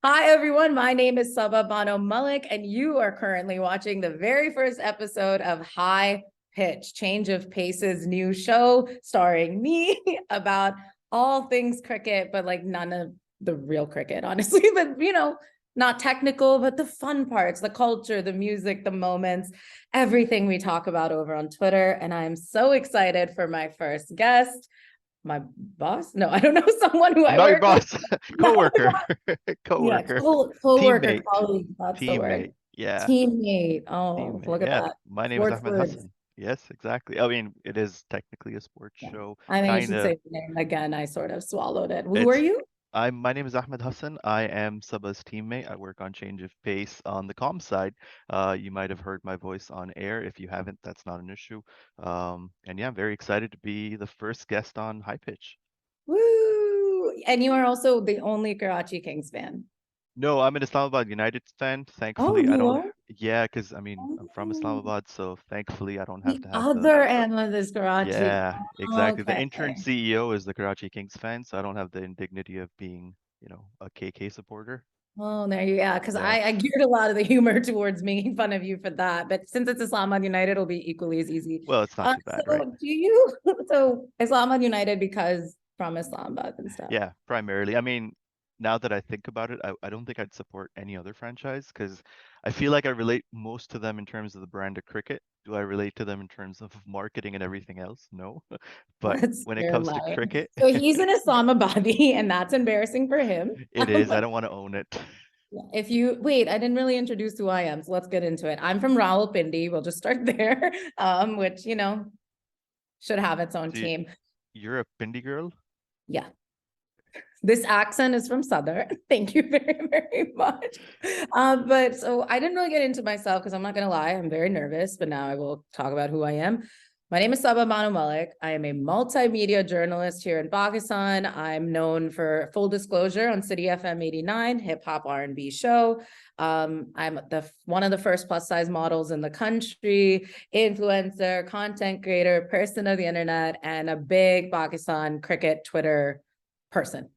Hi, everyone. My name is Sabah Bano Malik, and you are currently watching the very first episode of High Pitch, Change of Pace's new show starring me about all things cricket, but like none of the real cricket, honestly. But, not technical, but the fun parts, the culture, the music, the moments, everything we talk about over on Twitter. And I'm so excited for my first guest. My boss? No, I don't know, someone who I Not your work with. boss, No, coworker, yeah, coworker, co-worker, teammate, colleague, that's the word. teammate. Yeah, Teammate. Oh, teammate. look at Yeah, that. my name is Sports Ahmad words. Hasan. Yes, exactly. I mean, it is technically a sports Yeah. show, I mean, you kind should of. say the name again. I sort of swallowed it. Who are It's you? My name is Ahmad Hasan. I am Sabah's teammate. I work on Change of Pace on the comm side. You might have heard my voice on air. If you haven't, that's not an issue. And yeah, I'm very excited to be the first guest on High Pitch. Woo! And you are also the only Karachi Kings fan. No, I'm an Islamabad United fan. Oh, Thankfully, I you don't. are? Yeah, because I mean, I'm from Oh, Islamabad, so thankfully, I don't have the to have the. other Ahmad is Karachi. Yeah, exactly. The Okay. intern CEO is the Karachi Kings fan, so I don't have the indignity of being, a KK supporter. Oh, there you yeah, because Yeah. I geared a lot of the humor towards making fun of you for that. But since it's Islamabad United, it'll be equally as easy. Well, it's not too bad, right? So do you so Islamabad United because from Islamabad and stuff? Yeah, primarily. I mean, now that I think about it, I don't think I'd support any other franchise because I feel like I relate most to them in terms of the brand of cricket. Do I relate to them in terms of marketing and everything else? No. But That's when it your comes to line. cricket, So he's an Islamabadi, and that's embarrassing for him. it is. I don't want to own it. If you wait, I didn't really introduce who I am, so let's get into it. I'm from Rawalpindi. We'll just start there, which should have its own So team. you're a Pindi girl? Yeah, this accent is from Southern. Thank you very, very much. But so I didn't really get into myself because I'm not going to lie, I'm very nervous, but now I will talk about who I am. My name is Sabah Bano Malik. I am a multimedia journalist here in Pakistan. I'm known for full disclosure on City FM 89, hip hop R&B show. I'm one of the first plus size models in the country, influencer, content creator, person of the internet, and a big Pakistan cricket Twitter person,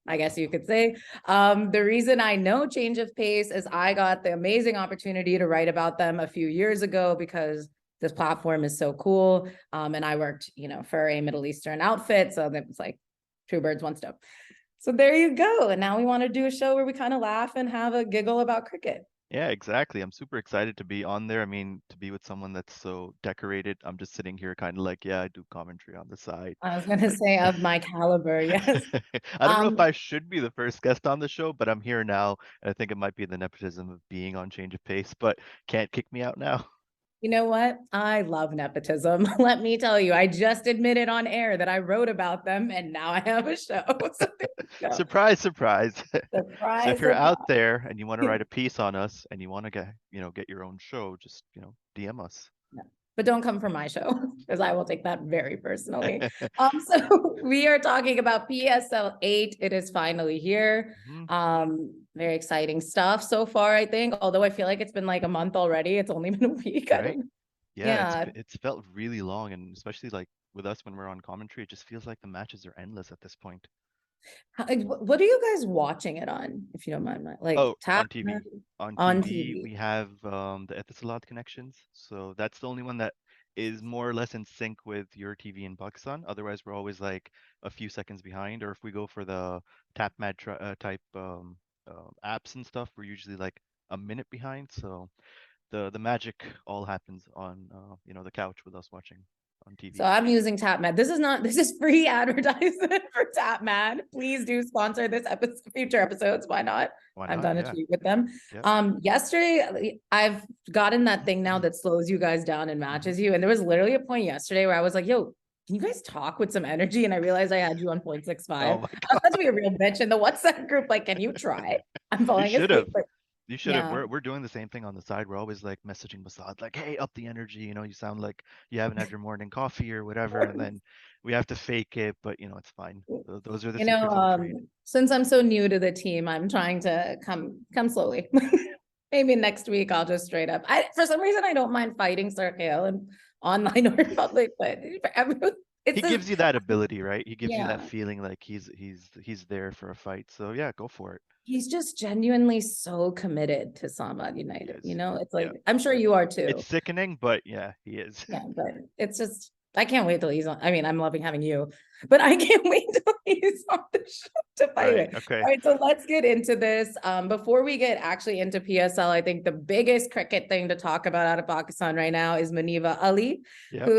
I guess you could say. The reason I know Change of Pace is I got the amazing opportunity to write about them a few years ago because this platform is so cool. And I worked, for a Middle Eastern outfit. So that was like two birds, one stone. So there you go. And now we want to do a show where we kind of laugh and have a giggle about cricket. Yeah, exactly. I'm super excited to be on there. I mean, to be with someone that's so decorated. I'm just sitting here kind of like, yeah, I do commentary on the side. I was going to But say of my caliber, yes. I don't know if Um, I should be the first guest on the show, but I'm here now, and I think it might be the nepotism of being on Change of Pace, but can't kick me out now. You know what? I love nepotism. Let me tell you, I just admitted on air that I wrote about them and now I have a show. So there you go. Surprise, surprise. So if Surprise, you're out surprise. there and you want to write a piece on us and you want to get your own show, just, DM us. No. But don't come for my show because I will take that very personally. So we are talking about PSL 8. It is finally here. Mhm. Very exciting stuff so far, I think. Although I feel like it's been like a month already. It's only been a week. I Right? don't know. Yeah, Yeah. it's felt really long, and especially like with us when we're on commentary, it just feels like the matches are endless at this point. What are you guys watching it on, if you don't mind? Like Oh, tap on TV. On on TV, TV. we have the Etisalat connections. So that's the only one that is more or less in sync with your TV in Pakistan. Otherwise, we're always like a few seconds behind. Or if we go for the type apps and stuff, we're usually like a minute behind. So the magic all happens on the couch with us watching on So TV. I'm using TapMad. This is free advertisement for TapMad. Please do sponsor this episode, future episodes. Why not? Why I've not? done a Yeah. tweet with them. Yep. Yesterday I've gotten that thing now that slows you guys down and Hmm. matches you. And there was literally a point yesterday where I was like, yo, can you guys talk with some energy? And I realized I had you on 0.65. Oh my I was about to be a real bitch in the WhatsApp group. Like, can you try? I'm You falling should have. asleep. But You should have. yeah. We're doing the same thing on the side. We're always like messaging Masad, like, "Hey, up the energy." You sound like you haven't had your morning coffee or whatever, and then we have to fake it, but it's fine. Those are the secrets of the trade. Since I'm so new to the team, I'm trying to come slowly. Maybe next week I'll just straight up. For some reason I don't mind fighting Sir Kale and online or in public, but for everyone, it's He just gives you that ability, right? He gives you that yeah. feeling like he's there for a fight. So yeah, go for it. he's just genuinely so committed to Samad He United. is. It's Yeah. like, I'm sure you are It's too. sickening, but yeah, he is. Yeah, but it's just, I can't wait till he's on. I mean, I'm loving having you, but I can't wait till he's on the show to fight Right. with. Okay. All right, so let's get into this. Before we get actually into PSL, I think the biggest cricket thing to talk about out of Pakistan right now is Maniva Ali, Yep. who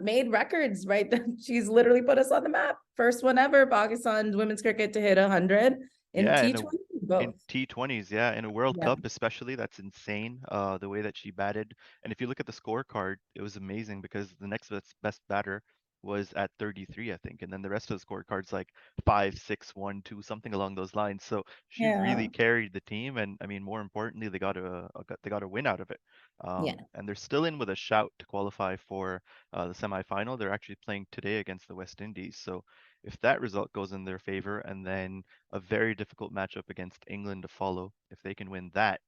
made records, right? She's literally put us on the map. First one ever, Pakistan's women's cricket to hit 100 in Yeah, T20 in both. T20s, yeah, in a World Yeah, Cup especially, that's insane. The way that she batted, and if you look at the scorecard, it was amazing because the next best batter was at 33, I think, and then the rest of the scorecard's like 5, 6, 1, 2, something along those lines. So she yeah, really carried the team, and I mean, more importantly, they got a win out of it. yeah. And they're still in with a shout to qualify for the semifinal. They're actually playing today against the West Indies. So if that result goes in their favor, and then a very difficult matchup against England to follow. If they can win that,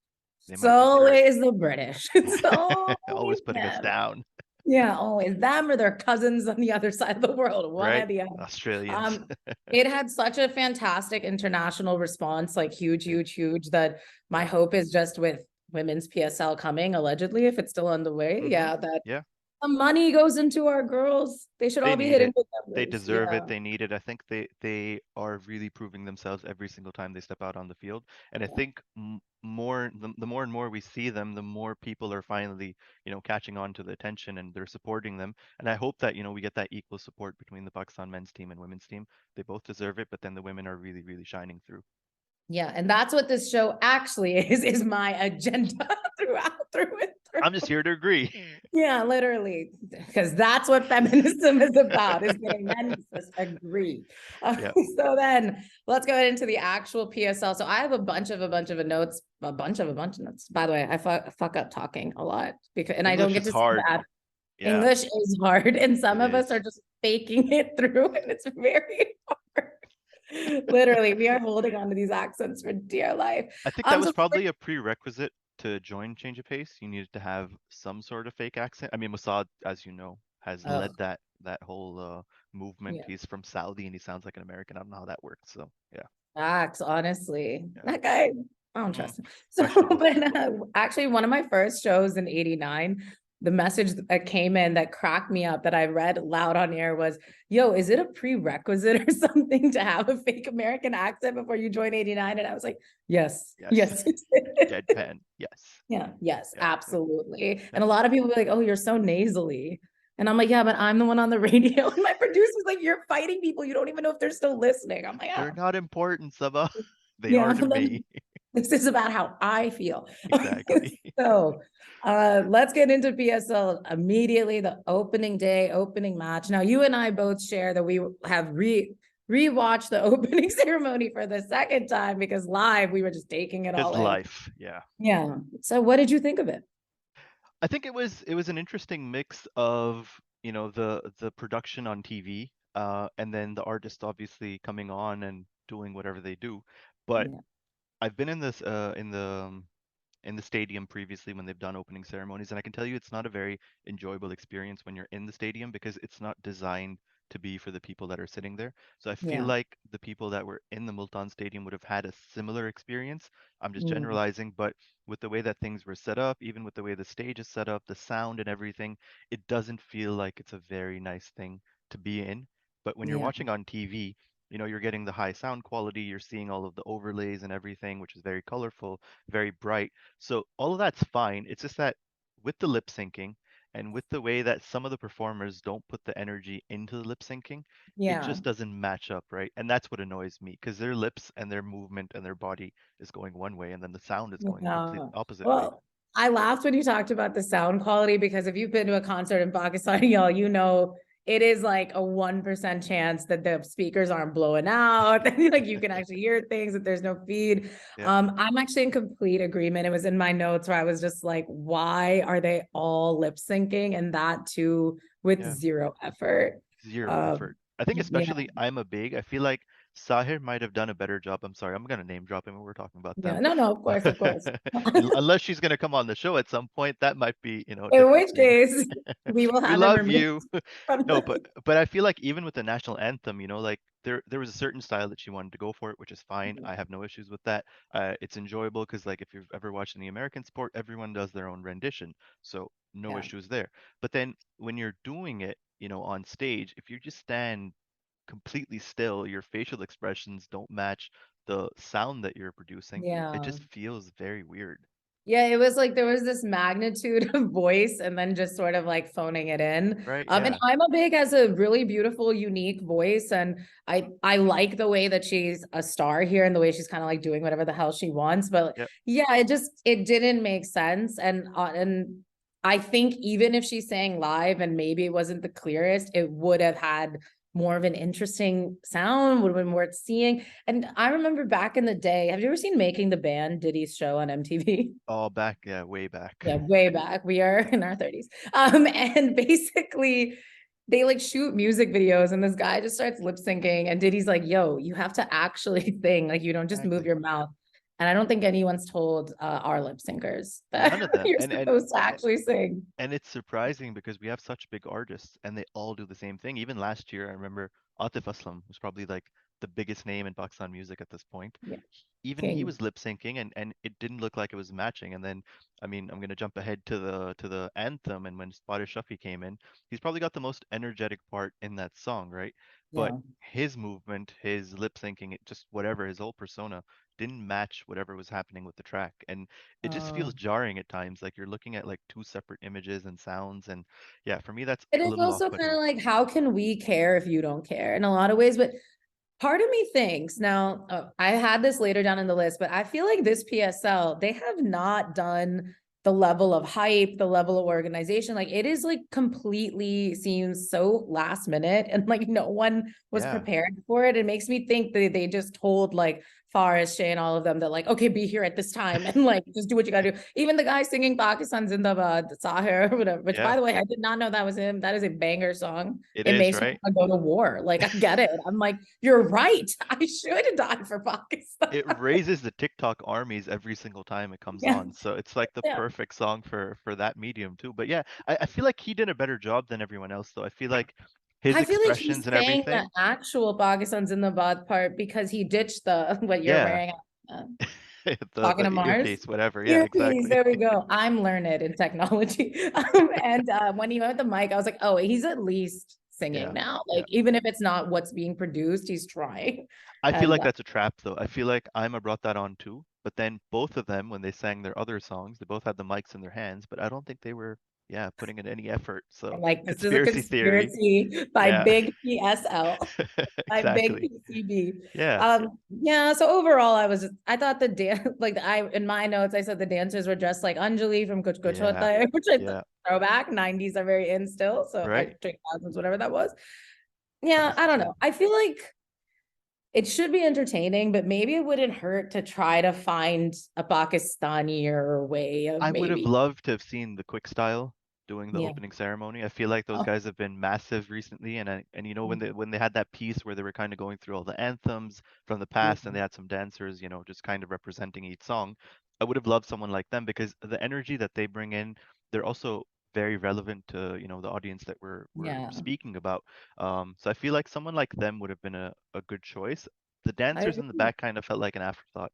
they might be third. So is the British. It's Always always putting us them. down, Yeah, always them or their cousins on the other side of the world, one or right? the other. Australians. Um, it had such a fantastic international response, like huge, Yeah, huge, huge, that my yeah. hope is just with women's PSL coming, allegedly, if it's still on the way, Mm-hmm. yeah, that Yeah. the money goes into our girls. They should They all be need hitting it. big They numbers. deserve Yeah. it. They need it. I think they are really proving themselves every single time they step out on the field. And I think the more and more we see them, the more people are finally, catching on to the attention and they're supporting them. And I hope that, we get that equal support between the Pakistan men's team and women's team. They both deserve it, but then the women are really, really shining through. Yeah, and that's what this show actually is my agenda through and I'm just through. here to agree. Yeah, literally, because that's what feminism is about, is getting men to just agree. Yeah. So then let's go into the actual PSL. So I have a bunch of notes, a bunch of notes. By the way, I fuck up talking a lot because, and I don't English get is to say hard. that. Yeah, English is hard, and some it of us is. are just faking it through, and it's very hard. Literally, we are holding on to these accents for dear life. I think that was So probably a prerequisite to join Change of Pace. You needed to have some sort of fake accent. I mean, Mossad, as you know, has oh, led that whole movement. yeah. He's from Saudi and he sounds like an American. I don't know how that works. So yeah, Facts, honestly. yeah. That guy, I don't Mm, trust him. So, questionable. but actually, one of my first shows in '89, the message that came in that cracked me up that I read loud on air was, "Yo, is it a prerequisite or something to have a fake American accent before you join '89?" And I was like, "Yes, Yes. yes, it is." Deadpan. Yes. Yeah, yes, Yeah. absolutely. Yeah. And a lot of people be like, "Oh, you're so nasally." And I'm like, yeah, but I'm the one on the radio. And my producer's like, you're fighting people. You don't even know if they're still listening. I'm like, They're oh, not important, Sabah. They yeah. are to me. This is about how I feel. Exactly. So let's get into PSL immediately. The opening day, opening match. Now, you and I both share that we have rewatched the opening ceremony for the second time because live we were just taking it His all in. life. Yeah. Yeah. So what did you think of it? I think it was an interesting mix of, the production on TV, and then the artists obviously coming on and doing whatever they do. But Yeah. I've been in this in the stadium previously when they've done opening ceremonies, and I can tell you it's not a very enjoyable experience when you're in the stadium because it's not designed to be for the people that are sitting there. So I feel Yeah. like the people that were in the Multan Stadium would have had a similar experience. I'm just Mm, generalizing, but with the way that things were set up, even with the way the stage is set up, the sound and everything, it doesn't feel like it's a very nice thing to be in. But when you're yeah. watching on TV, you're getting the high sound quality, you're seeing all of the overlays and everything, which is very colorful, very bright. So all of that's fine. It's just that with the lip syncing and with the way that some of the performers don't put the energy into the lip syncing, it Yeah. just doesn't match up, right? And that's what annoys me because their lips and their movement and their body is going one way and then the sound is going a complete Yeah. opposite way. Well, I laughed when you talked about the sound quality because if you've been to a concert in Pakistan, y'all, you know it is like a 1% chance that the speakers aren't blowing out. Like you can actually hear things, that there's no feed. Yeah, I'm actually in complete agreement. It was in my notes where I was just like, why are they all lip syncing? And that too with yeah. zero effort. Zero Um, effort. I think yeah, especially I'm a big, I feel like Sahir might have done a better job. I'm sorry, I'm gonna name drop him when we're talking about yeah. them. No, no, of course, of course. Unless she's gonna come on the show at some point, that might be, a In different which thing. case, we will We have him love removed you. from No, the but I feel like even with the national anthem, like there was a certain style that she wanted to go for it, which is fine. Mhm. I have no issues with that. It's enjoyable because like if you've ever watched any American sport, everyone does their own rendition, so no Yeah. issues there. But then when you're doing it, on stage, if you just stand completely still, your facial expressions don't match the sound that you're producing, it Yeah. just feels very weird. Yeah, it was like there was this magnitude of voice and then just sort of like phoning it in. Right? And Yeah. I'm a big has a really beautiful, unique voice. And I like the way that she's a star here and the way she's kind of like doing whatever the hell she wants. But Yep. yeah, it didn't make sense. And I think even if she's saying live and maybe it wasn't the clearest, it would have had more of an interesting sound, would have been worth seeing. And I remember back in the day, have you ever seen Making the Band, Diddy's show on MTV? All back, yeah, way back. Yeah, way back. We are in our 30s. And basically they like shoot music videos and this guy just starts lip syncing and Diddy's like, yo, you have to actually sing. Like you don't just move Exactly. your mouth. And I don't think anyone's told our lip syncers None that of them. you're supposed to actually sing. And it's surprising because we have such big artists and they all do the same thing. Even last year, I remember Atif Aslam was probably like the biggest name in Pakistan music at this point. Yeah, Even he king. was lip syncing and it didn't look like it was matching. And then, I mean, I'm gonna jump ahead to the anthem, and when Spotted Shuffy came in, he's probably got the most energetic part in that song, right? But Yeah. his movement, his lip syncing, it just whatever, his whole persona didn't match whatever was happening with the track. And it just feels Oh. jarring at times, like you're looking at like two separate images and sounds. And yeah, for me that's It a is little also kind off-putting. of like, how can we care if you don't care in a lot of ways? But part of me thinks now, I had this later down in the list, but I feel like this PSL, they have not done the level of hype, the level of organization. Like it is like completely seems so last minute and like no one was Yeah. prepared for it. It makes me think that they just told like Faris, Shay, and all of them that like, okay, be here at this time and like just do what you gotta do. Even the guy singing Pakistan Zindabad, Sahir, or whatever, which Yeah, by the way, I did not know that was him. That is a banger song. it It is, makes me right? want to go to war. Like I get it. I'm like, you're right. I should die for Pakistan. It raises the TikTok armies every single time it comes Yeah. on. So it's like the Yeah. perfect song for that medium too. But yeah, I feel like he did a better job than everyone else though. I feel like his I feel like expressions he's and saying the everything. actual Pakistan's in the bad part because he ditched the what you're Yeah. wearing. Uh, The Talking to the Mars. earpiece, whatever. Yeah, Earpiece, exactly. there we go. I'm learned in technology. And when he went with the mic, I was like, oh, he's at least singing Yeah. now. Yeah. Like, even if it's not what's being produced, he's trying. I feel And like that's a trap though. I feel like Ima brought that on too. But then both of them, when they sang their other songs, they both had the mics in their hands, but I don't think they were, yeah, putting in any effort. So like, this is a conspiracy theory. conspiracy by Yeah. Big PSL. By Big Exactly. PCB. Yeah. Yeah, so overall I thought the dance like I in my notes I said the dancers were dressed like Anjali from Kuch Kuch Hota Yeah. Hai, which I Yeah. throwback. 90s are very in still. So I Right? 2000s, whatever that was. Yeah, I don't 100%. know. I feel like it should be entertaining, but maybe it wouldn't hurt to try to find a Pakistani way of I would have maybe. loved to have seen the quick style doing the Yeah. opening ceremony. I feel like those Oh, guys have been massive recently, and when they had that piece where they were kind of going through all the anthems from the yeah. past, and they had some dancers, just kind of representing each song. I would have loved someone like them because the energy that they bring in, they're also very relevant to the audience that we're Yeah. speaking about. So I feel like someone like them would have been a good choice. The I dancers in the agree. back kind of felt like an afterthought.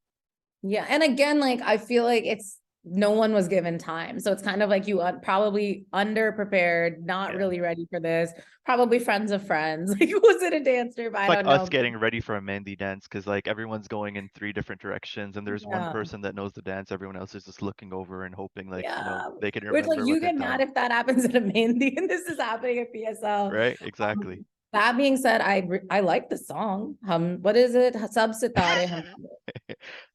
Yeah, and again, like I feel like it's no one was given time. So it's kind of like you probably underprepared, not Yeah. really ready for this, probably friends of friends. Like, was it a dance group? It's I like don't us know. getting ready for a Mehndi dance because like everyone's going in three different directions and there's one Yeah. person that knows the dance, everyone else is just looking over and hoping like, Yeah. they can Which like remember what you they've get mad done. if that happens at a Mehndi and this is happening at PSL. Right? Exactly. That being said, I like the song. What is it? Sab Sitare Hum.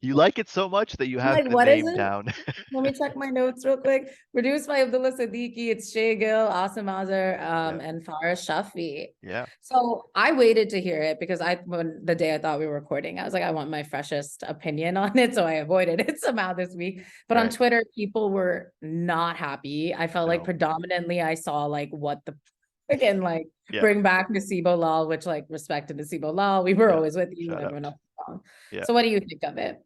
You like it so much that you I'm have like, the what is name it? down. Let me check my notes real quick. Produced by Abdullah Siddiqui. It's Shay Gill, Asim Azar, Yeah. and Farah Shafi. Yeah. So I waited to hear it because when the day I thought we were recording, I was like, I want my freshest opinion on it. So I avoided it somehow this week. But on Right. Twitter, people were not happy. I felt like No. predominantly I saw like what the again, like Yeah. bring back Nasibo Lal, which like respect to Nasibo Lal. We were Yeah. always with you, Shout everyone out. else is wrong. Yeah. So what do you think of it?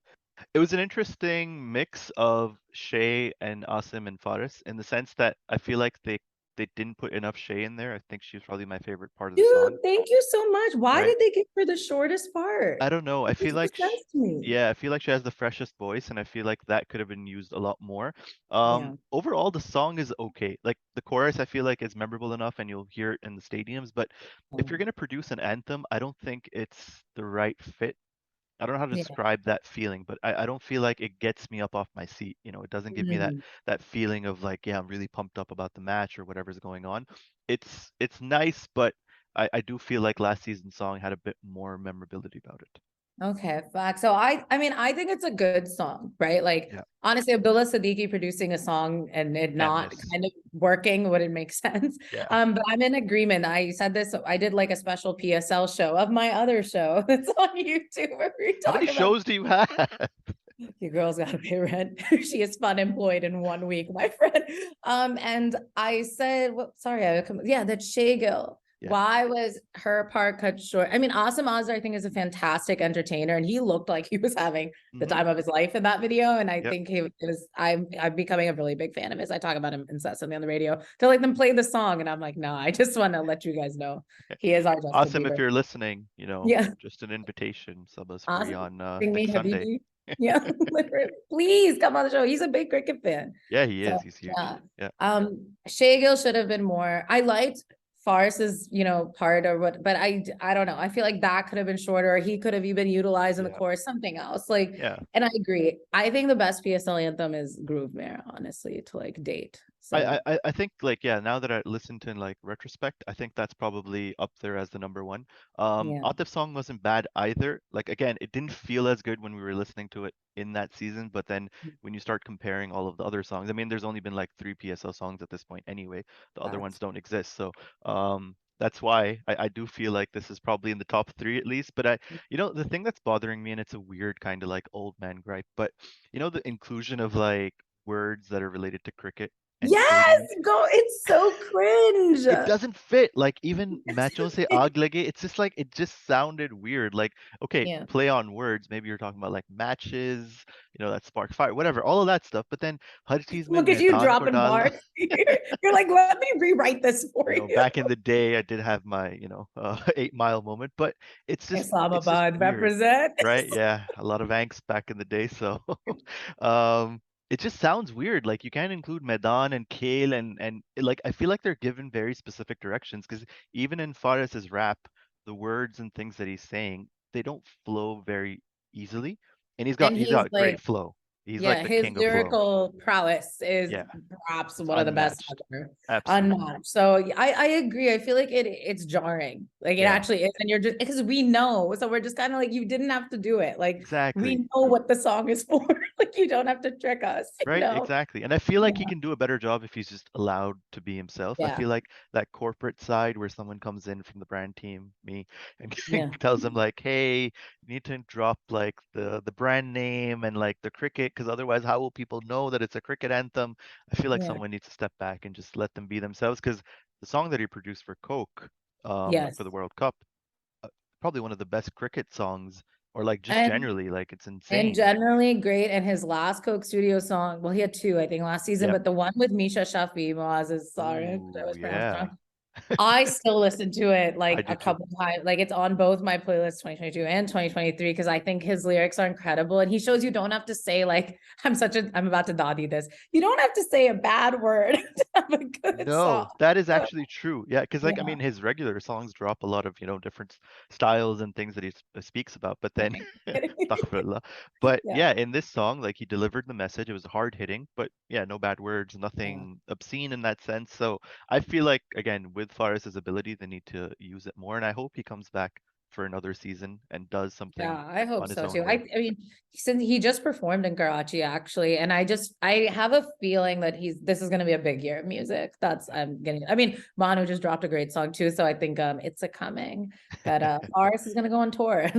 It was an interesting mix of Shay and Asim and Faris in the sense that I feel like they they didn't put enough Shay in there. I think she's probably my favorite part of the Dude, song, thank you so much. Why right? did they give her the shortest part? I don't know. I It feel makes no like sense to me. yeah, I feel like she has the freshest voice, and I feel like that could have been used a lot more. Yeah. Overall, the song is okay. Like the chorus, I feel like is memorable enough, and you'll hear it in the stadiums. But if you're gonna produce an anthem, I don't think it's the right fit. I don't know how to Yeah. describe that feeling, but I don't feel like it gets me up off my seat. It doesn't give me Mhm. that feeling of like, yeah, I'm really pumped up about the match or whatever's going on. It's nice, but I do feel like last season's song had a bit more memorability about it. Okay, fact. So I mean, I think it's a good song, right? Like Yeah, honestly, Abdullah Siddiqui producing a song and it can't not miss. kind of working wouldn't make sense. Yeah. But I'm in agreement. I said this, I did like a special PSL show of my other show that's on YouTube where we How many talk about shows do you have? your girl's got to pay rent. She is fun employed in 1 week, my friend. And I said, well, sorry, yeah, that Shay Gill. Yeah. Why was her part cut short? I mean, Asim Azar, I think, is a fantastic entertainer, and he looked like he was having the Mm-hmm. time of his life in that video. And I Yep. think he was. I'm becoming a really big fan of his. I talk about him incessantly on the radio. To like them play the song, and I'm like, no, I just want to let you guys know he is our Justin Awesome if Bieber. you're listening, Yeah, just an invitation. Sabah's free awesome. on Bring me next Sunday. Habibi. Yeah, literally. Please come on the show. He's a big cricket fan. Yeah, he So is. He's huge. yeah. Yeah. Shay Gill should have been more. I liked Fars's, part or what, but I don't know. I feel like that could have been shorter, or he could have even utilized in the Yeah. chorus something else. Like, Yeah. and I agree. I think the best PSL anthem is Groove Mare, honestly, to like date. So I think like yeah, now that I listened to in like retrospect, I think that's probably up there as the number one. yeah, Atif's song wasn't bad either. Like again, it didn't feel as good when we were listening to it in that season, but then when you start comparing all of the other songs, I mean, there's only been like three PSL songs at this point anyway. The other ones facts. don't exist, so that's why I do feel like this is probably in the top three at least. But the thing that's bothering me, and it's a weird kind of like old man gripe, but the inclusion of like words that are related to cricket and Yes, stadiums. go. It's so cringe. It doesn't fit. Like even macho se aag lage, it's just like it just sounded weird. Like, okay, Yeah. play on words. Maybe you're talking about like matches, that spark fire, whatever, all of that stuff. But then har cheez mein Look at you maidaan ko dropping dalna. bars. You're like, let me rewrite this for you. Back in the day, I did have my, 8 Mile moment, but it's just Islamabad weird, represent. right? Yeah, a lot of angst back in the day, so um, it just sounds weird. Like you can't include Medan and Kale like I feel like they're given very specific directions because even in Faris's rap, the words and things that he's saying, they don't flow very easily, and he's got And he's he's got great like, flow. He's like yeah, the his king of flow. lyrical prowess is Yeah, perhaps it's one of the best unmatched. ever. Absolutely. Unmatched. So I agree. I feel like it's jarring. Like it Yeah, actually is. And you're just because we know. So we're just kind of like, you didn't have to do it. Like we exactly. know what the song is for. Like you don't have to trick us, Right, exactly. And I feel like he Yeah. can do a better job if he's just allowed to be himself. I Yeah. feel like that corporate side where someone comes in from the brand team, me, and Yeah. tells him like, "Hey, you need to drop like the brand name and like the cricket, because otherwise, how will people know that it's a cricket anthem?" I feel like Yeah. someone needs to step back and just let them be themselves. Because the song that he produced for Coke, for Yes. the World Cup, uh, probably one of the best cricket songs, or like just And generally, like it's And insane. generally great. And his last Coke Studio song, well, he had two, I think, last season, Yep. but the one with Misha Shafi, Moaz is sorry, I Ooh, was pronounced yeah. wrong. I still listen to it I like do a too. couple times. Like it's on both my playlists, 2022 and 2023, because I think his lyrics are incredible. And he shows you don't have to say like, I'm about to dadi this. You don't have to say a bad word to have a good song. No, that is actually true. Yeah, because like I Yeah. mean, his regular songs drop a lot of different styles and things that he speaks about. But then, Kidding. astaghfirullah. But Yeah. yeah, in this song, like he delivered the message. It was hard hitting, but yeah, no bad words, Yeah. nothing obscene in that sense. So I feel like again, with Faris's ability, they need to use it more, and I hope he comes back for another season and does something Yeah, I hope on his so own too. way. I mean, since he just performed in Karachi actually, and I have a feeling that this is going to be a big year of music. I'm getting. I mean, Manu just dropped a great song too, so I think it's a coming. But Faris is going to go on tour.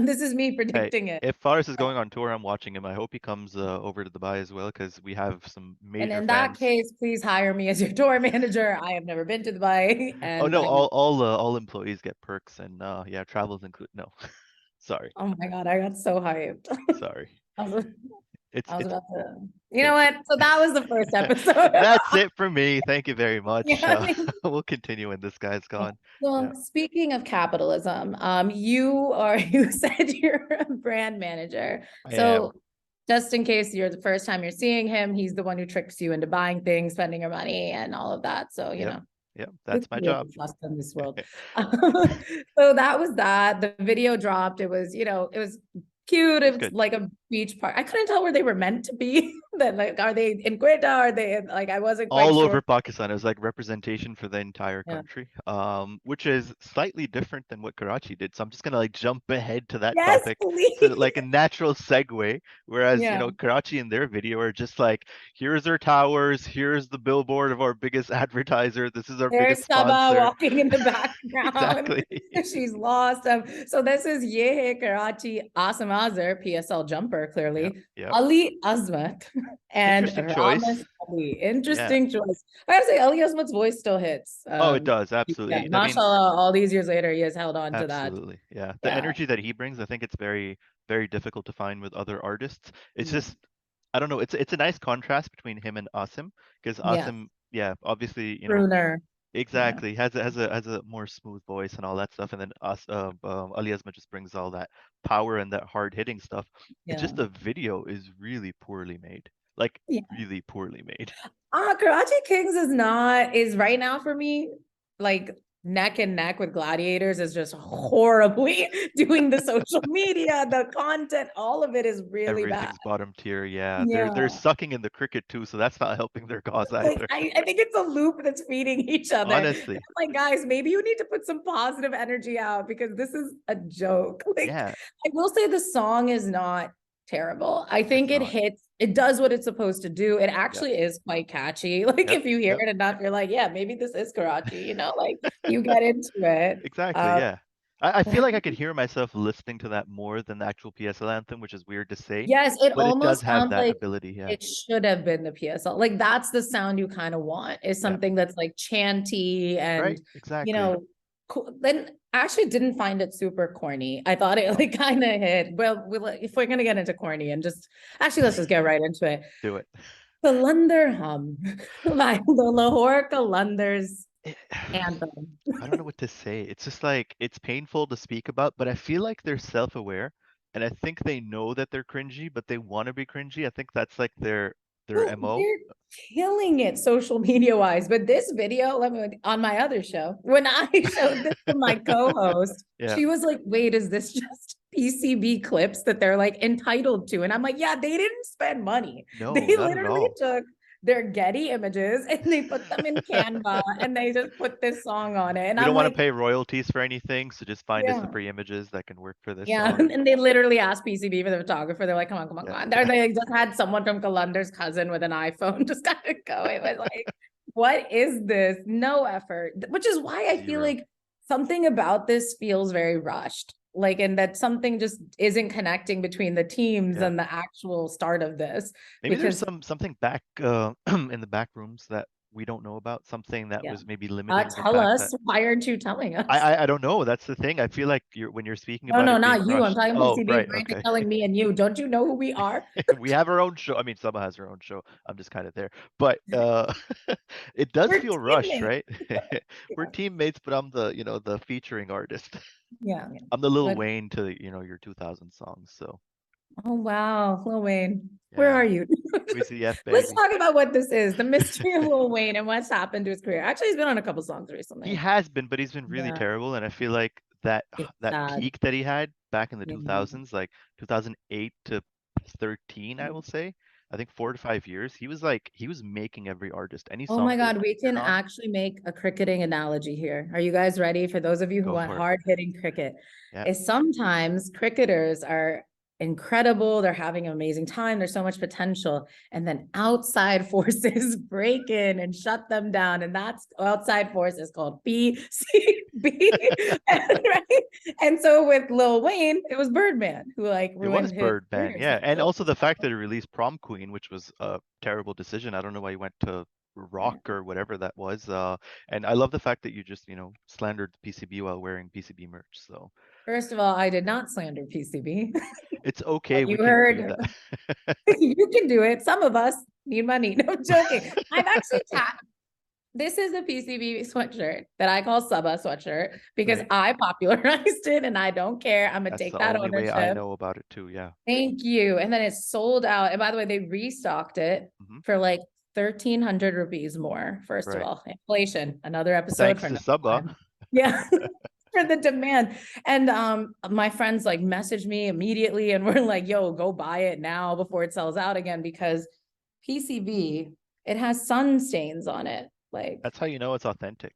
This is me Hey, predicting it. if Faris is going on tour, I'm watching him. I hope he comes over to Dubai as well because we have some And major in that fans. case, please hire me as your tour manager. I have never been to Dubai, Oh and no, I need. all employees get perks and yeah, travels include. No, sorry, Oh my God, I got so hyped. sorry. It's I was it's about to, you know thank you. what? So that was the first episode. That's it for me. Thank you very much. Yeah, I mean, We'll continue when this guy's gone. Yeah, well, speaking of capitalism, you said you're a brand manager. I am. So just in case you're the first time you're seeing him, he's the one who tricks you into buying things, spending your money, and all of that. So, Yep. Yep. who That's can my really job. trust in this world? So that was that. The video dropped. It was, it was cute. It's It was good. like a beach park. I couldn't tell where they were meant to be. That like, are they in Quetta? Are they in, like, I wasn't quite All sure. over Pakistan. It was like representation for the entire Yeah. country, which is slightly different than what Karachi did. So I'm just gonna like jump ahead to that Yes, topic. So please. like a natural segue, whereas Yeah. Karachi in their video are just like, here's our towers, here's the billboard of our biggest advertiser, this is our There's biggest Sabah sponsor. walking in the background. Exactly. She's lost. So this is Ye Hai Karachi, Asim Azhar, PSL jumper, Yep. clearly. Yep. Ali Azmat and Interesting choice. Ramiz Ali. Yeah. Interesting choice. I gotta say, Ali Azmat's voice still hits. Oh, it does. Yeah, Absolutely. I mean, mashallah, all these years later, he has held on to that. absolutely. Yeah. The Yeah. energy that he brings, I think it's very, very difficult to find with other artists. It's Yeah. just, I don't know. It's a nice contrast between him and Asim because Yeah. Asim, yeah, obviously, Bruner. Yeah. exactly has a more smooth voice and all that stuff, and then Ali Asma just brings all that power and that hard hitting stuff. It's Yeah. just the video is really poorly made, like Yeah. really poorly made. Karachi Kings is right now for me like neck and neck with Gladiators, is just horribly doing the social media, the content, all of it is really bad. Everything's bottom tier. Yeah, they're Yeah. sucking in the cricket too, so that's not helping their cause Like either. I think it's a loop that's feeding each other. And Honestly, I'm like, guys, maybe you need to put some positive energy out because this is a joke. Like, yeah, I will say the song is not terrible. I it's think not. it does what it's supposed to do. It Yep, actually is quite catchy. Like yep, if you hear yep. it enough, you're like, yeah, maybe this is Karachi, like you get into it. Exactly, Uh, yeah. I feel like I could hear myself listening to that more than the actual PSL anthem, which is weird to say, yes, it but it does almost have sounds that like ability. Yeah, it should have been the PSL. Like that's the sound you kind of want, is yeah. something that's like chanty and Right, exactly. cool. Then I actually didn't find it super corny. I thought it No, like kind of hit. Well, if we're gonna get into corny and just actually let's just get right into it. do it. Kalandar Hum by the Lahore Kalandars It- anthem. I don't know what to say. It's just like it's painful to speak about, but I feel like they're self-aware, and I think they know that they're cringy, but they want to be cringy. I think that's like their Well, MO. they're killing it social media wise. But this video, let me on my other show, when I showed this to my co-host, Yeah. she was like, wait, is this just PCB clips that they're like entitled to? And I'm like, yeah, they didn't spend money. They No, not at literally all. took their Getty images and they put them in Canva and they just put this song on it. And We don't I'm want to like, pay royalties for anything, so just find us the yeah. free images that can work for this Yeah, song. and they literally asked PCB for the photographer. They're like, come on, come on, Yeah. come on. They just had someone from Kalandar's cousin with an iPhone just kind of go. It was like, what is this? No effort, which is why I feel Zero. like something about this feels very rushed. Like, and that something just isn't connecting between the teams Yeah. and the actual start of this. Maybe there's Because, something back in the back rooms that we don't know about, something that yeah, was maybe limiting the tell fact that us, why aren't you telling I, us? I I don't know. That's the thing. I feel like when you're speaking No, about no, it being not you. I'm rushed. talking Oh, PCB. right. Why aren't they Okay. telling me and you? Don't you know who we are? We have our own show. I mean, Sabah has her own show. I'm just kind of there. But it does We're feel rushed, teammates. right? We're teammates, but I'm the featuring artist. Yeah, yeah. I'm the Lil But Wayne to, your 2000 songs. So, oh wow, Lil Wayne, where are yeah. you? Wheezy F Let's baby. talk about what this is, the mystery of Lil Wayne and what's happened to his career. Actually, he's been on a couple songs He recently. has been, but he's been really Yeah, terrible. And I feel like that it's that sad. peak that he had back in the Yeah. 2000s, like 2008 to 13, I will say, I think 4 to 5 years, he was making every artist. Any Oh song my they God, we featured can on, actually make a cricketing analogy here. Are you guys ready? For those of you who go want for it. hard-hitting cricket, Yeah. is sometimes cricketers are incredible. They're having an amazing time. There's so much potential. And then outside forces break in and shut them down. And that's outside force is called PCB. Right? And so with Lil Wayne, it was Birdman who like It was ruined his Birdman, career. yeah. And also the fact that he released Prom Queen, which was a terrible decision. I don't know why he went to rock Yeah. or whatever that was. And I love the fact that you just, slandered PCB while wearing PCB merch. So First of all, I did not slander PCB. It's okay. We You can do heard, that. you can do it. Some of us need money. No, I'm joking. I've actually this is a PCB sweatshirt that I call Sabah sweatshirt because Right. I popularized it and I don't care. I'm gonna That's take the that only way I ownership. know about it too. Yeah. Thank you. And then it's sold out. And by the way, they restocked it Hmm. for like 1,300 rupees more. First of Right. all, inflation, another episode Thanks for to another Sabah. time. Yeah. For the demand. And my friends like messaged me immediately and we're like, yo, go buy it now before it sells out again because PCB, it has sun stains on it. Like, That's how you know it's authentic.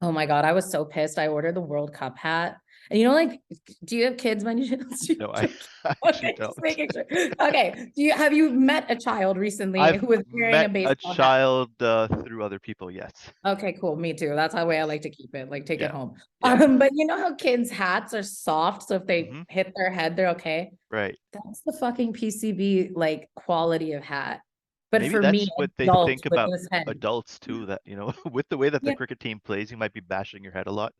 oh my God, I was so pissed. I ordered the World Cup hat. And you know, like, do you have kids by any chance? No, I actually Okay, just don't. making sure. Okay. Have you met a child recently I've who was wearing a met a baseball hat? child through other people. Yes. Okay, cool. Me too. That's how way I Yes. like to keep it, like take it Yeah. home. Yeah. But you know how kids' hats are soft, so if they Hmm. hit their head, they're okay. Right. That's the fucking PCB like quality of hat. But Maybe for me, that's what they adult think with about this head. adults too, that, with the way that the Yeah. cricket team plays, you might be bashing your head a lot,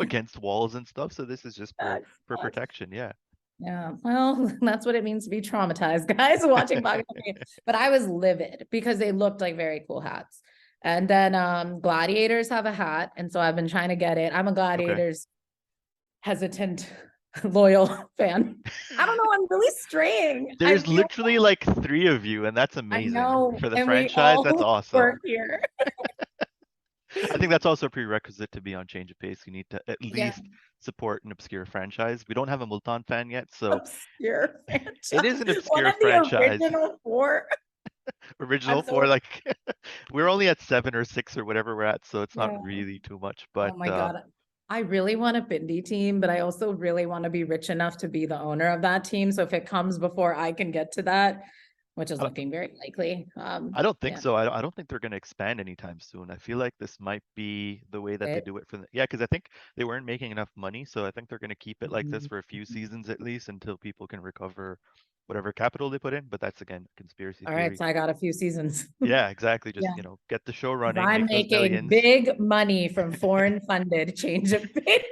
against walls and stuff. So this is just for Yeah. protection. Yeah. Yeah, well, that's what it means to be traumatized, guys, watching Pakistani. But I was livid because they looked like very cool hats. And then Gladiators have a hat, and so I've been trying to get it. I'm a Okay. Gladiators hesitant, loyal fan. I don't know, I'm really straying. I There's feel literally like three of you, and that's I amazing know, for the and we franchise. That's all awesome. work here. I think that's also a prerequisite to be on Change of Pace. You need to at Yeah, least support an obscure franchise. We don't have a Multan fan yet, so obscure it franchise. is an One obscure of the franchise. original four. Original I'm for so like we're only at 7 or 6 or whatever we're at, so it's not yeah. really too much. Oh But my God. I really want a Bindi team, but I also really want to be rich enough to be the owner of that team. So if it comes before I can get to that, which is I looking very likely. I don't think Yeah. so. I don't think they're going to expand anytime soon. I feel like this might be the way that they It, do it for the, yeah, because I think they weren't making enough money, so I think they're going to keep it like this for a few seasons at least until people can recover whatever capital they put in. But that's again conspiracy all right. theory. So I got a few seasons. Yeah, exactly. Just Yeah. get the show 'Cause running, I'm make those making millions. big money from foreign funded change of pace.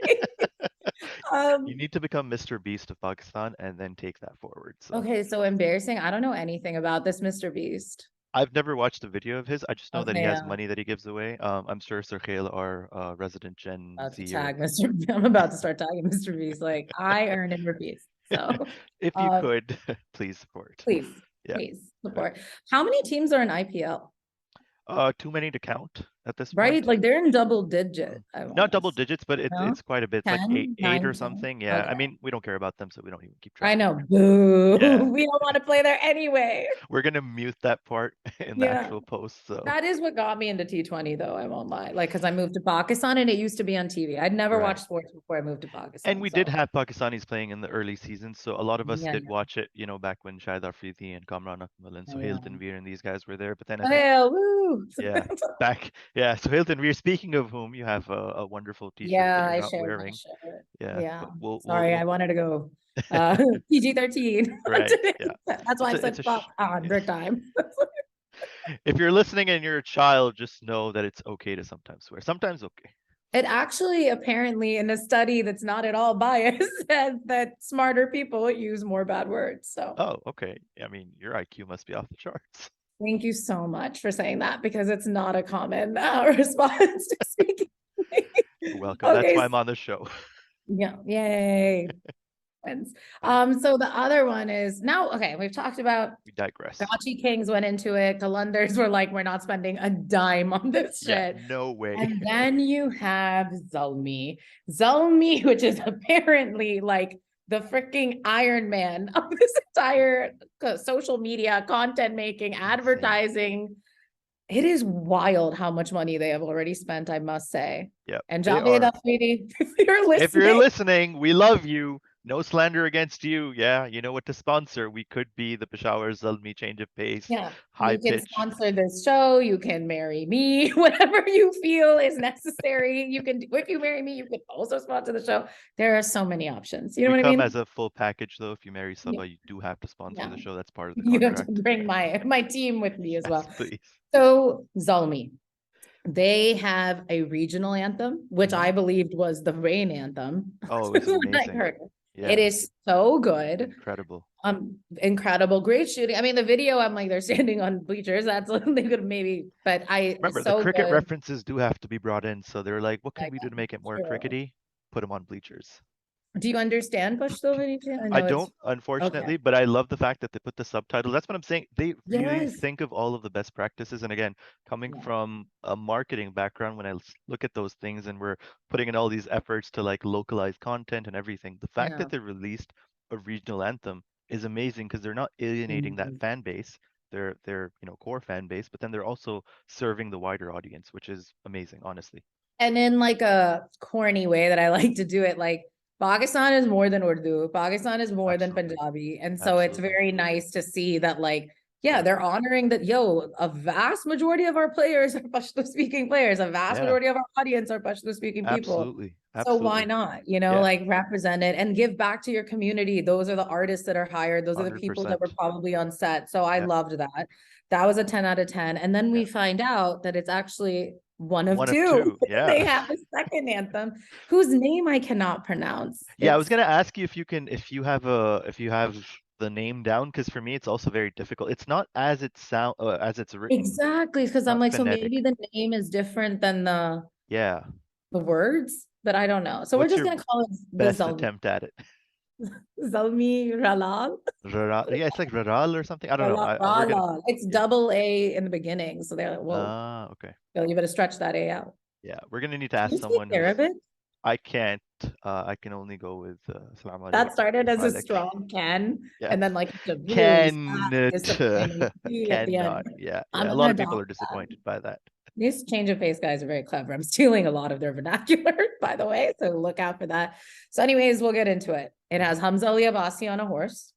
You um, need to become Mr. Beast of Pakistan and then take that forward. So okay. So embarrassing. I don't know anything about this Mr. Beast. I've never watched a video of his. I just know that he Okay. has money that he gives away. I'm sure Sir Khail, our resident Gen About to Zer, tag Mr. I'm about to start tagging Mr. Beast. Like I earn in rupees. So, if you um, could, please support. please, Yeah, please right. support. How many teams are in IPL? Too many to count at this Right? point. Like they're in double digit, I Not double almost. digits, but No? it's quite a bit. It's like 10, eight 9, or 10. something. Yeah, I Okay. mean we don't care about them, so we don't even keep I track know. anyway. Boo. Yeah, We don't want to play there anyway. we're gonna mute that part in the Yeah. actual post. So That is what got me into T20 though, I won't lie. Like, because I moved to Pakistan and it used to be on TV. I'd never right. watched sports before I moved to And Pakistan. we did So have Pakistanis playing in the early seasons, so a lot of us yeah, did watch it, back when Shahid Afridi and Kamran Akmal and yeah, Sohail yeah. Tanveer and these guys were there. But then I think, Well, woo. yeah, Sohail Tanveer, speaking of whom, you have a wonderful t-shirt that Yeah, you're I not shared my wearing. shirt. Yeah, Yeah. but Sorry, I wanted to go uh PG-13 right, today. yeah. That's why It's I a, it's said a, fuck sh- on yeah. break time. If you're listening and you're a child, just know that it's okay to sometimes swear. Sometimes okay. It actually apparently in a study that's not at all biased said that smarter people use more bad words. So Oh, okay. I mean, your IQ must be off the charts. thank you so much for saying that because it's not a common response to speaking. You're welcome. That's Okay. why I'm on the show. Yeah. Yay. Wins. Right. So the other one is now, okay, we've talked about We digress. Gotchi Kings went into it. Kalandars were like, we're not spending a dime on this Yeah, shit. no way. And then you have Zulmi. Zulmi, which is apparently like the freaking Iron Man of this entire social media, content making, Insane. advertising. It is wild how much money they have already spent, I must say. Yep. And They Javed are. Afridi, if you're If you're listening, listening, we love you. No slander against you. Yeah, you know what to sponsor. We could be the Peshawar Zalmi Change of Pace, yeah, high you can pitch. sponsor this show. You can marry me, whatever you feel is necessary. You can, if you marry me, you can also sponsor the show. There are so many options. You know We what I come mean? as a full package though. If you marry Yeah. Sabah, you do have to sponsor Yeah. the show. That's part of the You have to contract. bring my team with me as Yes, well. please. So Zulmi, They have a regional anthem, which Mhm. I believed was the rain anthem Oh, it was when I amazing. heard it. It Yeah, is so good. incredible. Incredible, great shooting. I mean, the video, I'm like, they're standing on bleachers. That's what they could maybe, but Remember, it's the so cricket good. references do have to be brought in, so they're like, what can Like, we do to make it more true. crickety? Put them on bleachers. Do you understand Pashto, Vinny? I I know it's don't, okay. unfortunately, but I love the fact that they put the subtitles. That's what I'm saying. They really Yes. think of all of the best practices. And again, coming Yeah. from a marketing background, when I look at those things and we're putting in all these efforts to like localize content and everything, the fact Yeah. that they released a regional anthem is amazing because they're not alienating that Mhm. fan base, their core fan base, but then they're also serving the wider audience, which is amazing, honestly. And in like a corny way that I like to do it, like Pakistan is more than Urdu, Pakistan is more than Absolutely. Punjabi. And so it's Absolutely. very nice to see that, like, yeah, Yeah. they're honoring that, yo, a vast majority of our players are Pashto speaking players, a vast Yeah. majority of our audience are Pashto speaking people. Absolutely. So why Absolutely. not, Yeah. like represent it and give back to your community? Those are the artists that are hired. Those are the people that were 100%. probably on set. So I Yeah. loved that. That was a 10 out of 10. And then Yeah. we find out that it's actually one of One of two. two. They Yeah. have a second anthem whose name I cannot pronounce. Yeah, I was It's gonna ask you if you have the name down, because for me it's also very difficult. It's not as it's written. exactly It's because I'm not like, so phonetic. maybe the name is different than Yeah. the words, but I don't know. So we're What's just your gonna call it the best attempt at it? Zalmi Ralal. Yeah, it's like Raral or something. I don't know. We're gonna. Ralal. It's Yeah. double A in the beginning. So they're like, whoa, Okay. Bill, you better stretch that A out. Yeah, we're gonna need to Can ask you speak someone who's. Arabic? I can't. I can only go with Salam That alaikum, started Kif as a halik. strong can, Yeah. and then like it's a really sad, Can disappointing P at the end. cannot. Yeah, I'm yeah. A lot gonna of people adopt are that. disappointed by that. These change of pace guys are very clever. I'm stealing a lot of their vernacular, by the way, so look out for that. So, anyways, we'll get into it. It Mhm. has Hamza Ali Abbasi on a horse.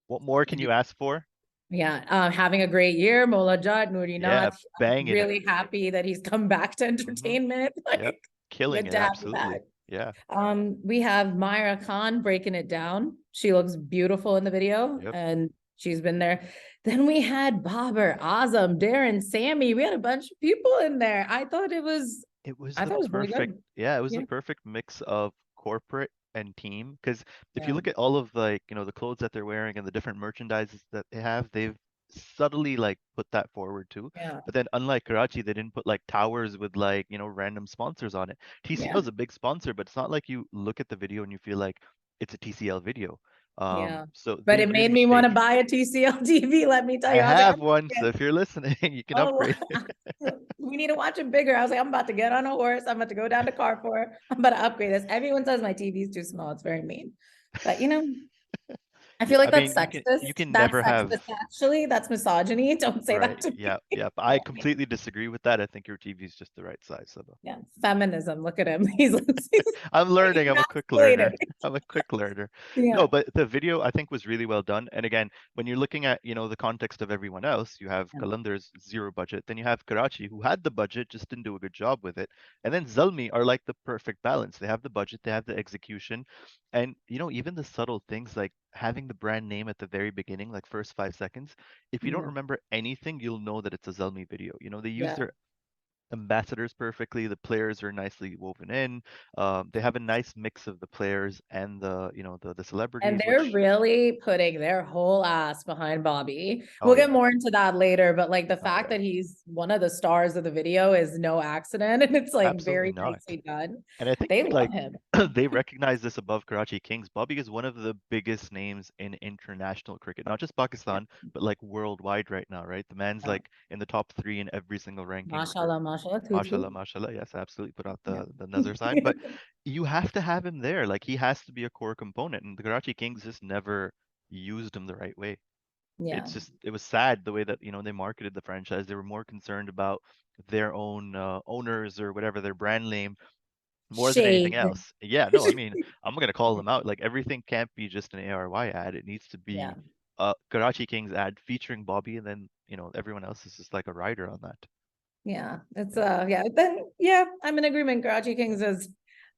What more can you ask for? Yeah, having a great year. Mola Jad, Noori Yeah, Nath. banging it. Really happy that he's come back to Hmm. entertainment. Yep, Like, killing good it. to have you back. Absolutely. Yeah. We have Myra Khan breaking it down. She looks beautiful in the video, Yep. and she's been there. Then we had Babar, Azam, Darren, Sammy. We had a bunch of people in there. It was I the thought it was really perfect, good. yeah, it was the Yeah, perfect mix of corporate and team. Because if you yeah, look at all of like, the clothes that they're wearing and the different merchandises that they have, they've subtly like put that forward too. yeah, But then unlike Karachi, they didn't put like towers with like, random sponsors on it. yeah, TCL is a big sponsor, but it's not like you look at the video and you feel like it's a TCL video. yeah. So But they it made really me want to stayed. buy a TCL TV. Let me tell I you, I was like, have one, so if you're listening, you can oh, upgrade. we need to watch it bigger. I was like, I'm about to get on a horse. I'm about to go down to Carrefour. I'm about to upgrade this. Everyone says my TV is too small. It's very mean. But I Yeah, feel I like that's mean, you sexist. can That's never have. sexist, actually. That's misogyny. Don't say that Right. to Yeah. me. Yeah. I completely disagree with that. I think your TV is just the right size, Sabah. Yeah, feminism. Look at him. He's I'm learning. I'm a quick learner. emasculated. I'm a quick learner. No, Yeah. but the video I think was really well done. And again, when you're looking at, the context of everyone else, you have Yeah. Kalandar's zero budget. Then you have Karachi, who had the budget, just didn't do a good job with it. And then Zalmi are like the perfect balance. They have the budget, they have the execution. And, even the subtle things like having the brand name at the very beginning, like first 5 seconds, if you don't Yeah. remember anything, you'll know that it's a Zalmi video. They use Yeah. their ambassadors perfectly. The players are nicely woven in. They have a nice mix of the players and the And celebrities, they're which really putting their whole ass behind Bobby. oh We'll get yeah, more into that later, but like the oh fact yeah, that he's one of the stars of the video is no accident. And it's like absolutely very not. nicely done. And I think They love like him. they recognize this above Karachi Kings. Bobby is one of the biggest names in international cricket, not just Yeah. Pakistan, but like worldwide right now, right? The man's Yeah. like in the top three in every single ranking for Mashallah, mashallah, mashallah, tutu. mashallah. Yes, absolutely. Put out Yeah. the nazar sign, but you have to have him there. Like he has to be a core component, and the Karachi Kings just never used him the right way. Yeah. It was sad the way that they marketed the franchise. They were more concerned about their own owners or whatever their brand name more than anything Shade. else. Yeah, no, I mean, I'm gonna call them out. Like everything can't be just an ARY ad. It needs to Yeah. be a Karachi Kings ad featuring Bobby, and then everyone else is just like a rider on that. Yeah. It's Yeah. yeah. Then yeah, I'm in agreement. Karachi Kings is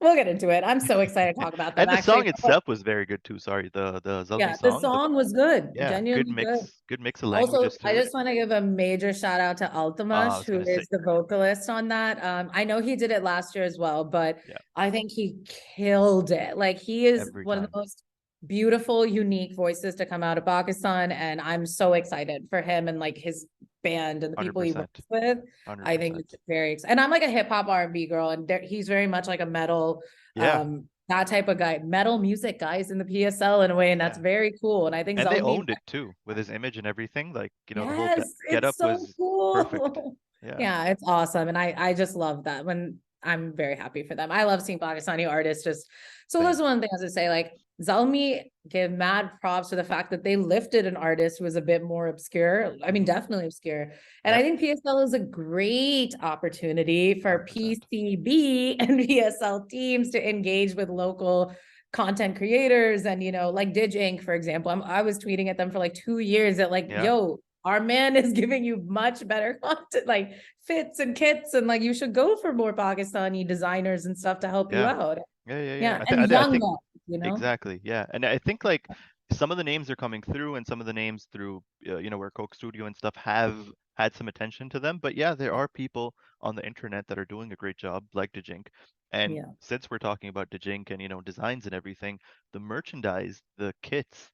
We'll get into it. I'm so excited to talk about them. And the Actually, song itself was very good too. Sorry, the Zalmi yeah, the song. song was good, Yeah, genuinely good. good mix of Also, languages I to it. just want to give a major shout out to I Altamash, was who gonna say, is the vocalist on that. I know he did it last year as well, but yeah, I think he killed it. Like he is every one of the time, most beautiful, unique voices to come out of Pakistan, and I'm so excited for him and like his band and the people he 100%, works with. I think 100%. it's very exciting. And I'm like a hip hop R&B girl, and he's very much like a metal, Yeah, that type of guy, metal music guys in the PSL in a way, and that's yeah. very cool. And I think And they Zalmi, owned it too with his image and everything. Like, the whole yes, get it's up so was perfect. cool. Yeah, Yeah, it's awesome. And I just love that when I'm very happy for them. I love seeing Pakistani artists just so same. that's one thing I was to say. Like Zalmi give mad props for the fact that they lifted an artist who was a bit more obscure. I mean, Hmm. definitely obscure. And I Yep, think PSL is a great opportunity for 100%. PCB and PSL teams to engage with local content creators and like Dig Inc, for example. I was tweeting at them for like 2 years that like, Yeah, yo, our man is giving you much better content, like fits and kits, and like you should go for more Pakistani designers and stuff to help you yeah, out. yeah. Yeah, and I young think ones. exactly. Yeah, and I think like some of the names are coming through, and some of the names through, where Coke Studio and stuff have had some attention to them. But yeah, there are people on the internet that are doing a great job, like Dejink. And Yeah, since we're talking about Dejink and designs and everything, the merchandise, the kits,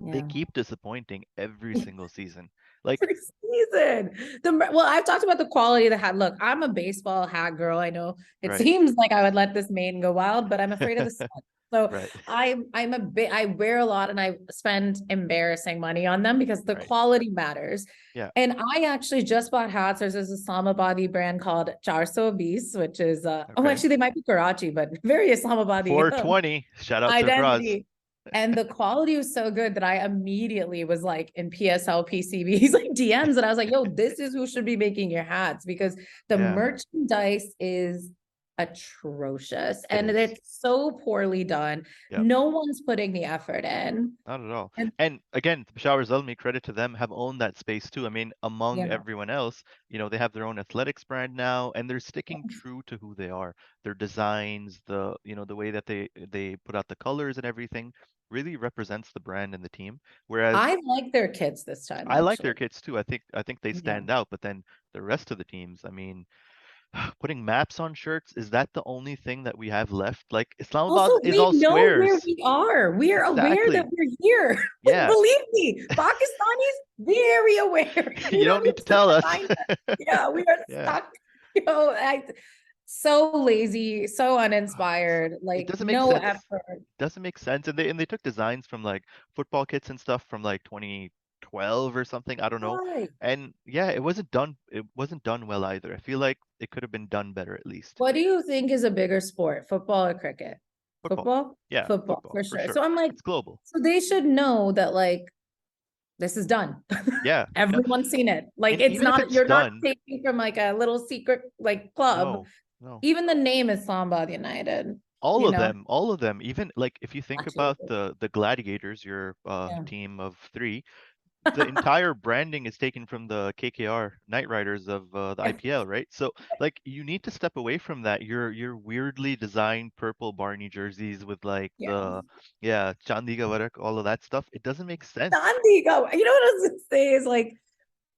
they yeah. keep disappointing every single season. Like, Every season. Well, I've talked about the quality of the hat. Look, I'm a baseball hat girl. I know it right, seems like I would let this maiden go wild, but I'm afraid of the sun. So right, I'm a bit, I wear a lot and I spend embarrassing money on them because the right. quality matters. Yeah. And I actually just bought hats. There's this Islamabadi brand called 420, which is oh, Okay. actually they might be Karachi, but very Islamabadi 420. Shout out to Braz. identity. And the quality was so good that I immediately was like in PSL PCBs, like DMs, and I was like, yo, this is who should be making your hats because the Yeah, merchandise is atrocious it and is. it's so poorly done. Yep. No one's putting the effort in. Not at all. And And again, Peshawar Zalmi, credit to them, have owned that space too. I mean, among yeah, everyone else, they have their own athletics brand now, and they're sticking true to who they are. Their designs, the way that they put out the colors and everything really represents the brand and the team. Whereas I like their kits this time, I like their actually. kits too. I think they Yeah. stand out, but then the rest of the teams, I mean, putting maps on shirts, is that the only thing that we have left? Like Also, Islamabad is we all know where squares. we are. We are aware that Exactly. we're here. Like, Yeah. believe me, Pakistanis very aware. You You don't don't need need to to tell us. remind us. Yeah, we are Yeah. stuck. So lazy, so uninspired, It like doesn't make no sense. effort. Doesn't make sense. And they took designs from like football kits and stuff from like 2012 or something. I don't know. Why? And yeah, it wasn't done well either. I feel like it could have been done better at least. What do you think is a bigger sport, football or cricket? Football. Football? Yeah, Football, football for for sure. sure. So I'm like, It's global. so they should know that like this is done. Yeah. No, Everyone's seen it. Like and it's even if not, it's you're not done, taking from like a little secret like club. no, no. Even the name is Islamabad United, All you of know? them, all of them, even like if you think Actually, about the Gladiators, your yeah. team of three, the entire branding is taken from the KKR Knight Riders of the Yeah. IPL, right? So like you need to step away from that. Your weirdly designed purple Barney jerseys with like Yeah. the yeah, Chandigarh Varak, all of that stuff. It doesn't make sense. Chandigarh. You know what I was gonna say is like,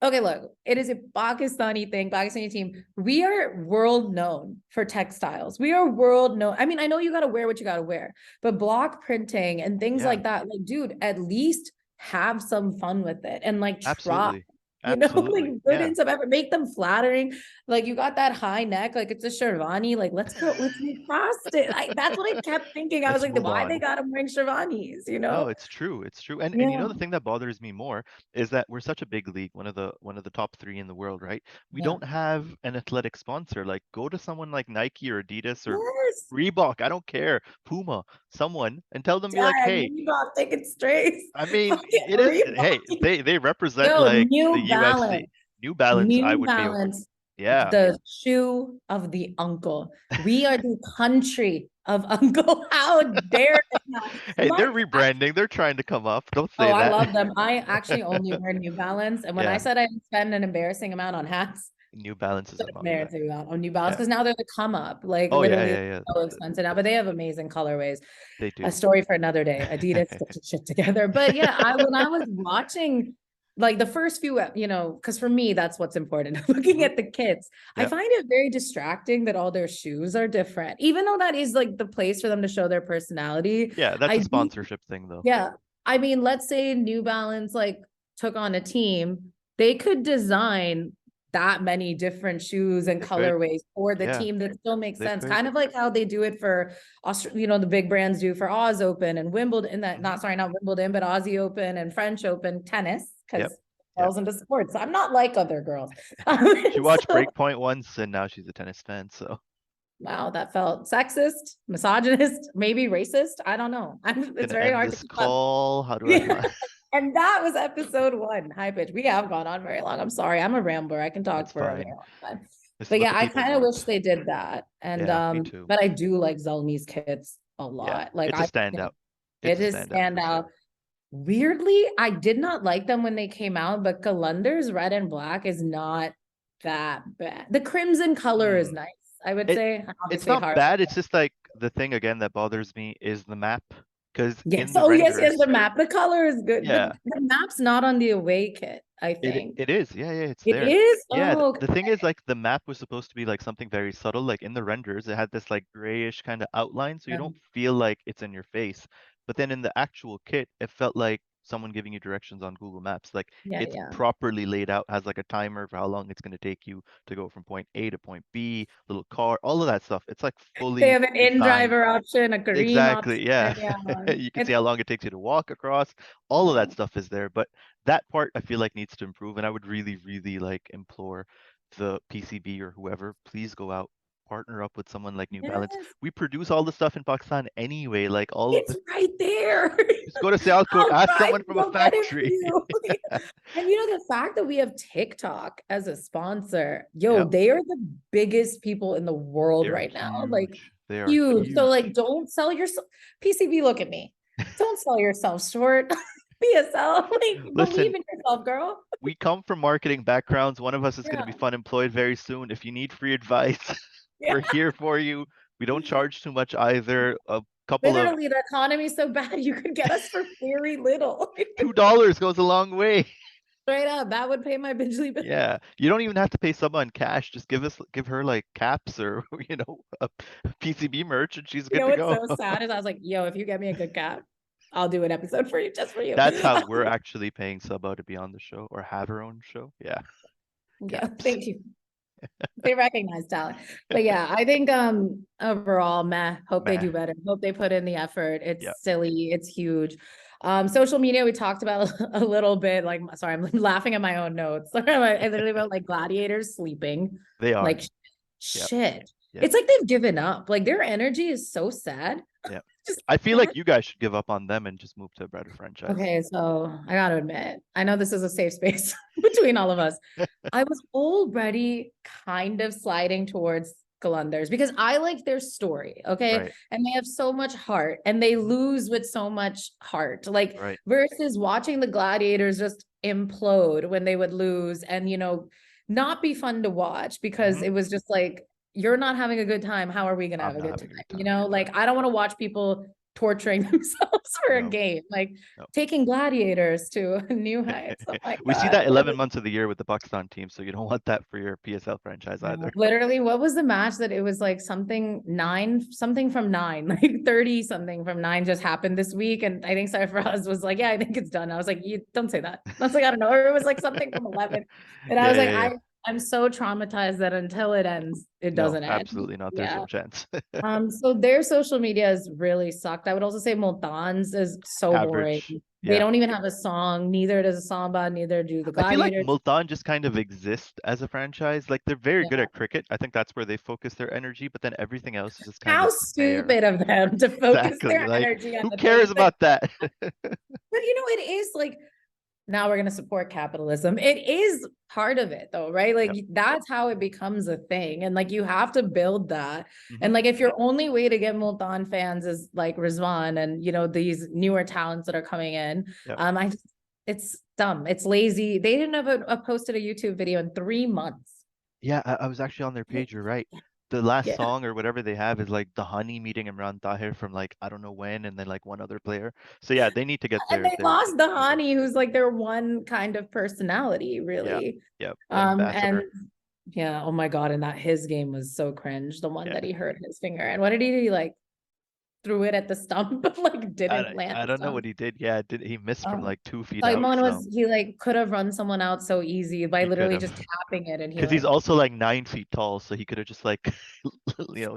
okay, look, it is a Pakistani thing, Pakistani team. We are world known for textiles. We are world known. I mean, I know you gotta wear what you gotta wear, but block printing and things Yeah, like that, like, dude, at least have some fun with it and like try. absolutely. Like Absolutely. put Yeah. in some effort, make them flattering. Like you got that high neck, like it's a Shervani. Like let's move past it. That's what I kept thinking. I was Let's like, move why they on. got them wearing Shervanis, you No, know? it's true. It's true. And Yeah, the thing that bothers me more is that we're such a big league, one of the top three in the world, right? We yeah. don't have an athletic sponsor. Like go to someone like Nike or Adidas or Yes. Reebok, I don't care, Puma, someone, and tell them be like, Dag, hey, Reebok, take it straight. I mean, Fucking it is, hey, Reebok. they represent Yo, like the New UFC. Balance. New Balance, I New would be, Balance, yeah. the shoe of the uncle. We are the country of uncle. How dare they not? Hey, they're rebranding. They're trying to come up. Don't Oh, say I that. love them. I actually only wear New Balance. And when I Yeah. said I spend an embarrassing amount on hats, New Balance is among There that. too on New Balance Yeah. because now they're the come up. Like Oh yeah, literally yeah, it's yeah. so expensive now, but they have amazing colorways. They A do. story for another day. Adidas get your shit together. But yeah, when I was watching like the first few, because for me that's what's important. Looking Mhm. at the kits, I Yeah. find it very distracting that all their shoes are different, even though that is like the place for them to show their personality. Yeah, that's I a do, sponsorship thing though. yeah. I mean, let's say New Balance like took on a team, they could design that many different shoes and They could. colorways for the Yeah, team that still makes they sense. could. Kind of like how they do it for the big brands do for Oz Open and Wimbledon, Mhm. not Wimbledon, but Aussie Open and French Open tennis, Yep. because Yep. girls into sports. I'm not like other girls. She watched So, Breakpoint once and now she's a tennis fan, so wow, that felt sexist, misogynist, maybe racist. I don't know. It's gonna very end hard to this keep up. call. How do I Yeah. find And that was episode 1, high pitch. We have gone on very long. I'm sorry. I'm a rambler. I can it's talk for a very fine. long time. This is But what yeah, the I people kind of wish want. they did that. And Yeah, me too. but I do like Zelny's kits a Yeah. lot. Like It's a I think standout. It's it a is standout stand for sure. out. Weirdly, I did not like them when they came out, but Galunder's red and black is not that bad. The crimson color is Hmm. nice, I would It say. it's Obviously not hard. bad. It's just like the thing again that bothers me is the map. Because Yes. in the Oh, yes, the renders, map. The color is good. yeah, The map's not on the away kit, I think. it is. Yeah, yeah, it's It there. is? Yeah, Oh, the thing is like the map was supposed to be like something very subtle. Like in the renders, it had this like grayish kind of outline, so you okay. don't feel like it's in your face. But then in the actual kit, it felt like someone giving you directions on Google Maps. Like Yeah, it's yeah. properly laid out, has like a timer for how long it's going to take you to go from point A to point B, little car, all of that stuff. It's like They fully have an in designed. driver option, a Kareem option. Exactly, yeah. Yeah. You can It's see how long it takes you to walk across. All of yeah. that stuff is there, but that part I feel like needs to improve, and I would really, really like implore the PCB or whoever, please go out, partner up with someone like New Balance. Yes. We produce all the stuff in Pakistan anyway, like all of It's the. right there. Just go to Sialkot, I'll ask try someone to from a go get it for factory. you. And the fact that we have TikTok as a sponsor, Yep, they are the biggest people in the world they're right now. Like huge. They are huge. So like huge. don't sell yourself. PCB, look at me. Don't sell yourself short. PSL, like believe Listen, in yourself, girl. we come from marketing backgrounds. One of us is going to Yeah. be fun employed very soon. If you need free advice, Yeah. we're here for you. We don't charge too much either. A couple of Literally, the economy is so bad, you could get us for very little. $2 goes a long way. Straight up, that would pay my Bitchly bill. Yeah, you don't even have to pay someone cash. Just give her like caps or a PCB merch, and she's You good know to what's go. so sad is I was like, yo, if you get me a good cap, I'll do an episode for you, just for you. That's how we're actually paying Sabah to be on the show or have her own show. Yeah, Yeah, caps. thank you. They recognize talent. But yeah, I think overall, meh, hope they Meh. do better. Hope they put in the effort. Yeah, It's silly, it's huge. Social media, we talked about a little bit. Like, sorry, I'm laughing at my own notes. I literally wrote like gladiators sleeping. they are. Like Yep. shit. Yep. It's like they've given up. Like their energy is so sad. Yep. Just I feel sad. like you guys should give up on them and just move to a better franchise. Okay, so I gotta admit, I know this is a safe space between all of us. I was already kind of sliding towards Galanders because I like their story, okay? Right. And they have so much heart and they Mhm. lose with so much heart. Like Right. versus watching the gladiators just implode when they would lose and not be fun to watch because Mhm. it was just like you're not having a good time. How are we gonna have I'm a not good having a time? good time. Like I don't want to watch people torturing themselves for a No. game. Like No. taking gladiators to new heights. Oh my We see God. that 11 months of the year with the Pakistan team, so you don't want that for your PSL franchise No, either. literally, what was the match that it was like something from nine, like 30 something from nine just happened this week. And I think Sarfaraz was like, yeah, I think it's done. I was like, you don't say that. I was like, I don't know. Or it was like something from 11. And I Yeah, was like, yeah, yeah. I'm so traumatized that until it ends, it No, doesn't end. absolutely not. There's Yeah. no chance. So their social media has really sucked. I would also say Multan's is so boring. Average. They Yeah. don't even have a song. Neither does Samba. Neither do the I feel like Gladiators. Multan just kind of exists as a franchise. Like they're very good Yeah. at cricket. I think that's where they focus their energy, but then everything else is just kind How of there. stupid of them to focus Exactly. their Like energy on who the cares things that, about that? but it is like now we're going to support capitalism. It is part of it though, right? Like Yep. that's how it becomes a thing. And like you have to build that. Hmm. And like if your only way to get Multan fans is like Rizwan and these newer talents that are coming in, Yep. it's dumb. It's lazy. They didn't have posted a YouTube video in 3 months. Yeah, I was actually on their page. You're right. The last Yeah. song or whatever they have is like the Honey meeting Imran Tahir from like I don't know when, and then like one other player. So yeah, they need to get And their they their lost the together. Hani, who's like their one kind of personality, Yeah, really. yeah, the ambassador. And yeah, oh my God, and that his game was so cringe, the one Yeah, that he hurt his finger. And what did he do? He like threw it at the stump, but like didn't land I the don't know what stump. he did. Yeah, did he missed from Um, like 2 feet out? Simon So was he like could have run someone out so easy by he could literally have, just tapping it, and he because he's like also like 9 feet tall, so he could have just like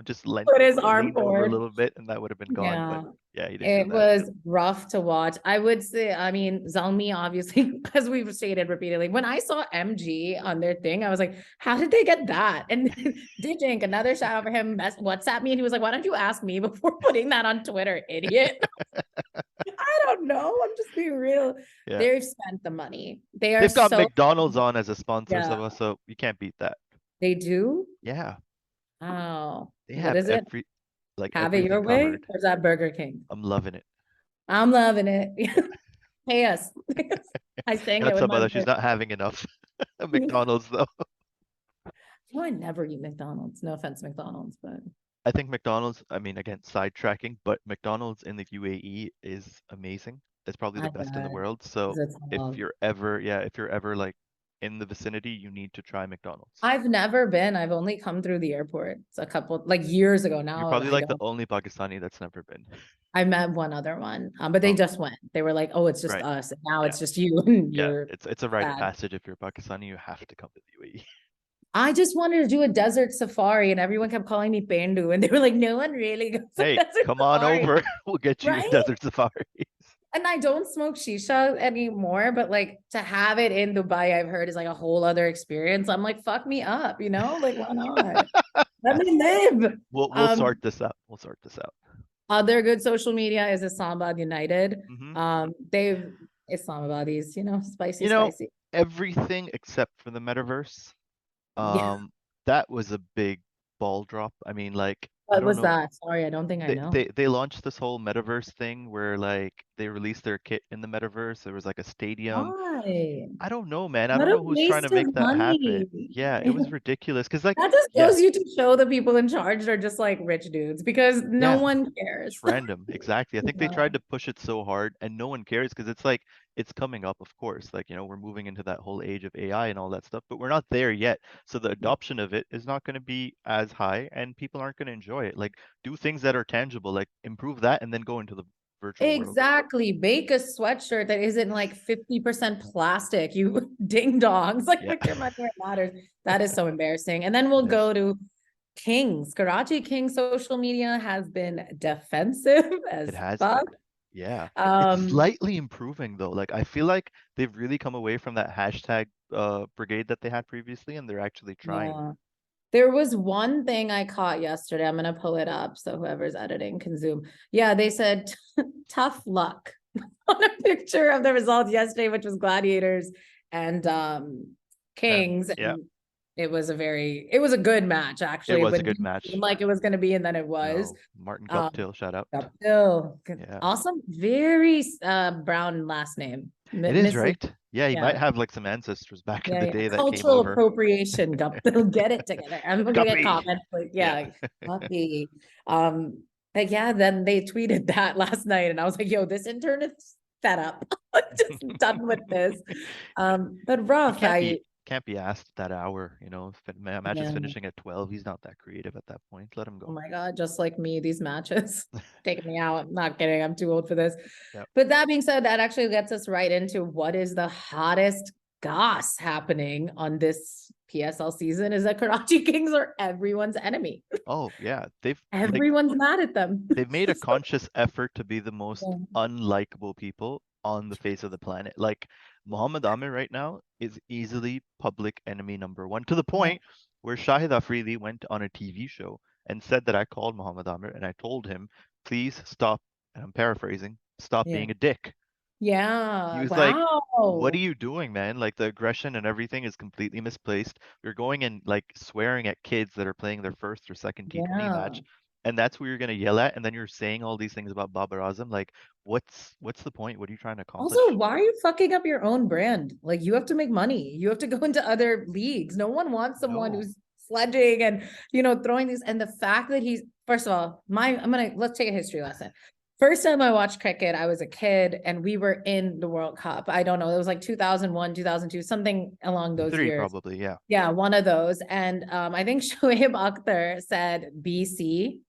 just put his arm leaned over a forward. little bit, and that would have been gone. But Yeah. yeah, he didn't do It that. was rough to watch. I would say, I mean, Zalmi, obviously, as we've stated repeatedly, when I saw MG on their thing, I was like, how did they get that? And Dijink, another shout out for him, WhatsApp me, and he was like, why don't you ask me before putting that on Twitter, idiot? I don't know. I'm just being real. Yeah, They've spent the money. They are they've got so, McDonald's on as a sponsor, yeah, so you can't beat that. they do. Yeah, Oh, they what have is it? Have it everything your way, covered. or is that Burger King? I'm loving it. I'm loving it. Yeah, Pay us. I sang it that's with some my other. She's not having enough. McDonald's though. No, I never eat McDonald's. No offense, McDonald's, but I think McDonald's, I mean, again, sidetracking, but McDonald's in the UAE is amazing. It's probably the I best in the bet world. So it's if you're ever, yeah, if you're ever like in the vicinity, you need to try McDonald's. I've never been. I've only come through the airport. It's a couple like years ago You're now. probably I like the don't. only Pakistani that's never been. I met one other one, but they Oh, just went. They were like, "Oh, it's just right. us." And now Yeah. it's just you and Yeah. you're It's a rite of sad. passage. If you're Pakistani, you have to come to the UAE. I just wanted to do a desert safari, and everyone kept calling me Pandu, and they were like, "No one really goes to Hey, desert come on safari, over. We'll get you a right?" desert safari. And I don't smoke shisha anymore, but like to have it in Dubai, I've heard is like a whole other experience. I'm like, fuck me up, you know? Like, why not? Let me live. We'll Um, sort this out. We'll sort this out. Other good social media is Islamabad United. Hmm. They've Islamabadis, you know, spicy, You know, spicy. everything except for the metaverse. Yeah. That was a big ball drop. I mean, like, I What don't was know. that? Sorry, I don't think I know. They launched this whole metaverse thing where like they released their kit in the metaverse. There was like a stadium. Why? I don't know, man. I What don't a know who's trying to waste of make that happen. money. Yeah, it was ridiculous. Cause like, That just yeah, goes you to show the people in charge are just like rich dudes because no yeah. one It's cares. random. Exactly. I think they Yeah. tried to push it so hard and no one cares because it's like it's coming up, of course. Like, we're moving into that whole age of AI and all that stuff, but we're not there yet. So the adoption of it is not going to be as high and people aren't going to enjoy it. Like do things that are tangible, like improve that and then go into the virtual world. Exactly. Bake a sweatshirt that isn't like 50% plastic, you ding dongs. Like Yeah, put your money where it matters. That is so embarrassing. And then we'll it is. go to Kings. Karachi King social media has been defensive It as has been. fuck. Yeah. It's Um, slightly improving though. Like I feel like they've really come away from that hashtag brigade that they had previously and they're actually trying. yeah. There was one thing I caught yesterday. I'm gonna pull it up so whoever's editing can zoom. Yeah, they said tough luck on a picture of the results yesterday, which was Gladiators and And Kings. yeah, And it was a good match it actually. was a When good didn't match. seem like it was gonna be, and then it was. No, Martin Um, Guptill, shout out. Still Yeah. awesome, very brown last name. It is, Mrs. right? Yeah, he Yeah. might have like some ancestors back in Yeah, the yeah. day that came Cultural over. appropriation. They'll get it together. I'm gonna get Guppy. comments like, Yeah. yeah, Guppy. But yeah, then they tweeted that last night, and I was like, yo, this intern is fed up. I'm just done with this. But He rough. can't be asked that hour, matches Yeah. finishing at 12. He's not that creative at that point. Let him Oh go. my God, just like me, these matches taking me out. I'm not kidding. I'm too old for this. Yeah. But that being said, that actually gets us right into what is the hottest goss happening on this PSL season is that Karachi Kings are everyone's enemy. Oh, yeah. Everyone's mad at them. They've made a conscious effort to be the most Yeah. unlikable people on the face of the planet. Like Muhammad Amir right now is easily public enemy number one to the Yeah. point where Shahid Afridi went on a TV show and said that I called Muhammad Amir and I told him, please stop, and I'm paraphrasing, stop Yeah. being a dick. He Yeah. was like, what are Wow. you doing, man? Like the aggression and everything is completely misplaced. You're going and like swearing at kids that are playing their first or second T20 Yeah. match. and that's who you're gonna yell at, and then you're saying all these things about Babar Azam. Like, what's the point? What are you trying to Also, accomplish? why are you fucking up your own brand? Like you have to make money. You have to go into other leagues. No one wants someone No. who's sledging and throwing these. And the fact that he's first of all, let's take a history lesson. First time I watched cricket, I was a kid and we were in the World Cup. I don't know, it was like 2001, 2002, something along those Three years. probably, yeah. Yeah, one of those. And I think Shoaib Akhtar said BC,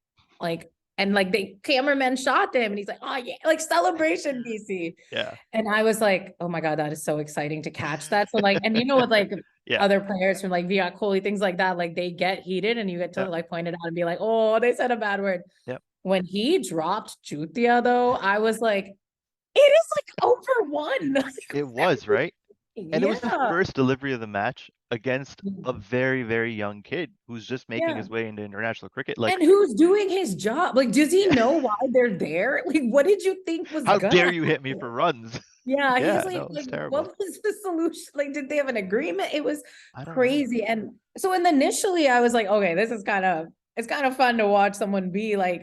like, and like the cameraman shot him and he's like, oh yeah, like celebration BC. Yeah. And I was like, oh my God, that is so exciting to catch that. So like, and with like Yeah. other players from like Virat Kohli, things like that, like they get heated and you get to Yeah. like point it out and be like, oh, they said a bad word. Yep. When he dropped Jutia though, I was like, it is like over one. It was, right? And it was the Yeah. first delivery of the match against a very, very young kid who's just making Yeah. his way into international cricket. Like, And who's doing his job? Like, does he know why they're there? Like, what did you think was how gonna dare you hit me happen? for runs? Yeah, he's Yeah, no, it was like, what terrible. was the solution? Like, did they have an agreement? It was I don't know. crazy. And so, initially, I was like, okay, this is it's kind of fun to watch someone be like,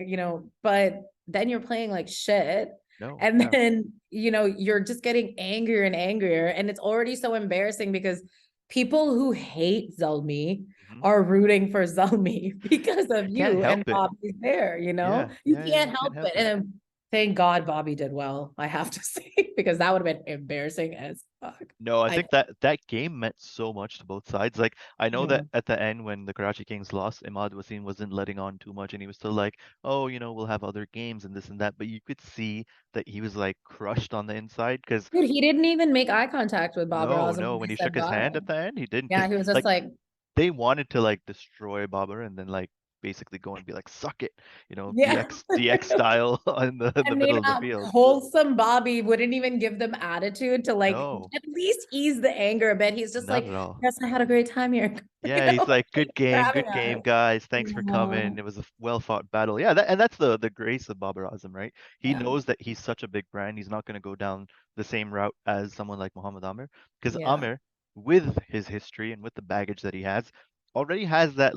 but then you're playing like shit. No, And yeah. then, you're just getting angrier and angrier. And it's already so embarrassing because people who hate Zelmi Hmm. are rooting for Zelmi because of Can't you and help it. Bobby's there, Yeah, you yeah, yeah, can't you can't help help it. it. And thank God Bobby did well, I have to say, because that would have been embarrassing as fuck. No, I I think that game meant so much to both sides. Like, I know yeah. that at the end when the Karachi Kings lost, Imad Wasim wasn't letting on too much, and he was still like, "Oh, we'll have other games and this and that." But you could see that he was like crushed on the inside because Dude, he didn't even make eye contact with Babar no, Azam no, when when they he shook said his hand bye. at the end, he didn't. Yeah, Because he was just like like, they wanted to like destroy Babar and then like basically go and be like, "Suck it," yeah. DX style in the And middle of the field. wholesome Bobby wouldn't even give them attitude to like No, at least ease the anger a bit. He's just not like, at all. yes, I had a great time here. Yeah, he's like, Grabbing good at game, it. guys. Thanks for Yeah. coming. It was a well fought battle. Yeah, and that's the grace of Babar Azam, right? He Yeah. knows that he's such a big brand. He's not going to go down the same route as someone like Muhammad Amir, because Yeah. Amir, with his history and with the baggage that he has, already has that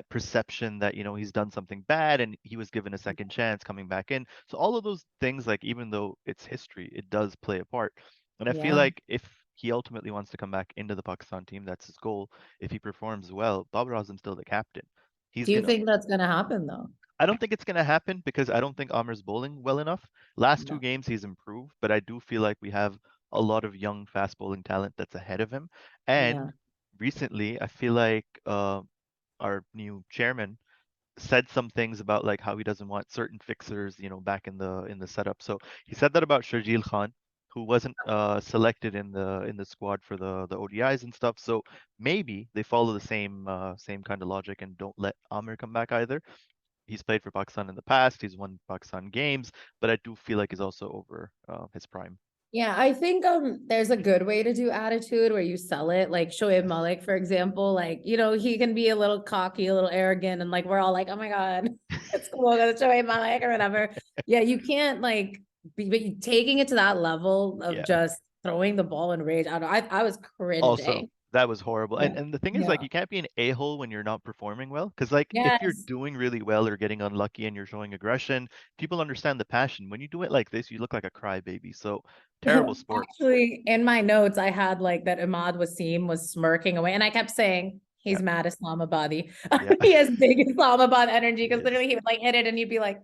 perception that he's done something bad and he was given a second chance coming back in. So all of those things, like even though it's history, it does play a part. And I feel Yeah. like if he ultimately wants to come back into the Pakistan team, that's his goal. If he performs well, Babar Azam's still the captain. He's Do you gonna. think that's gonna happen though? I don't think it's gonna happen because I don't think Amir's bowling well enough. Last two No. games he's improved, but I do feel like we have a lot of young fast bowling talent that's ahead of him. And Yeah. recently, I feel like our new chairman said some things about like how he doesn't want certain fixers, back in the setup. So he said that about Sharjeel Khan, who wasn't selected in the squad for the ODIs and stuff. So maybe they follow the same kind of logic and don't let Amir come back either. He's played for Pakistan in the past. He's won Pakistan games, but I do feel like he's also over his prime. Yeah, I think there's a good way to do attitude where you sell it. Like Shoaib Yes. Malik, for example, like, he can be a little cocky, a little arrogant, and like we're all like, oh my God, it's cool, that's Shoaib Malik or whatever. Yeah, you can't like be taking it to that level of Yeah. just throwing the ball in rage. I don't know, I was Also, cringing. that was horrible. Yeah. And the thing is, like, Yeah. you can't be an a-hole when you're not performing well. Because, like, if you're Yes. doing really well or getting unlucky and you're showing aggression, people understand the passion. When you do it like this, you look like a crybaby. So, terrible sport. Actually, in my notes, I had like that Ahmad Wasim was smirking away, and I kept saying Yeah. he's mad Islamabadi. Yeah. He has big Islamabad energy He because is. literally he would like hit it, and you'd be like,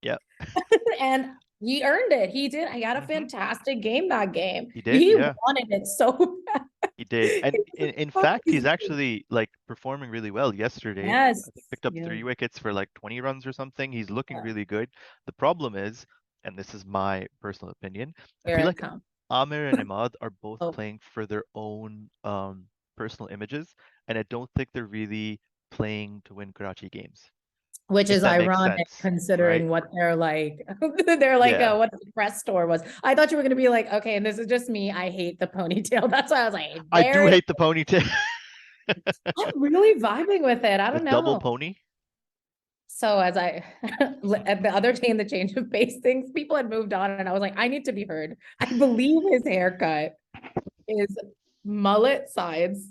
Yeah. and he earned it. He did. I got a Hmm. fantastic game that game. He did. He Yeah. wanted it so bad. He did. And It in was fact, he's crazy. actually like performing really well yesterday. Yes. I think picked up Yeah. 3 wickets for like 20 runs or something. He's looking Yeah. really good. The problem is, and this is my personal opinion, I Here feel it like comes. Amir and Imad are both Oh, playing for their own personal images, and I don't think they're really playing to win Karachi games, which if is that makes ironic sense, right? considering what they're like. They're like, Yeah. what the press store was. I thought you were gonna be like, okay, and this is just me. I hate the ponytail. That's why I was like, I do there it is. hate the ponytail. I'm really vibing with it. I The don't double know. pony. So as I at the other day in the change of pace things, people had moved on, and I was like, I need to be heard. I believe his haircut is mullet sides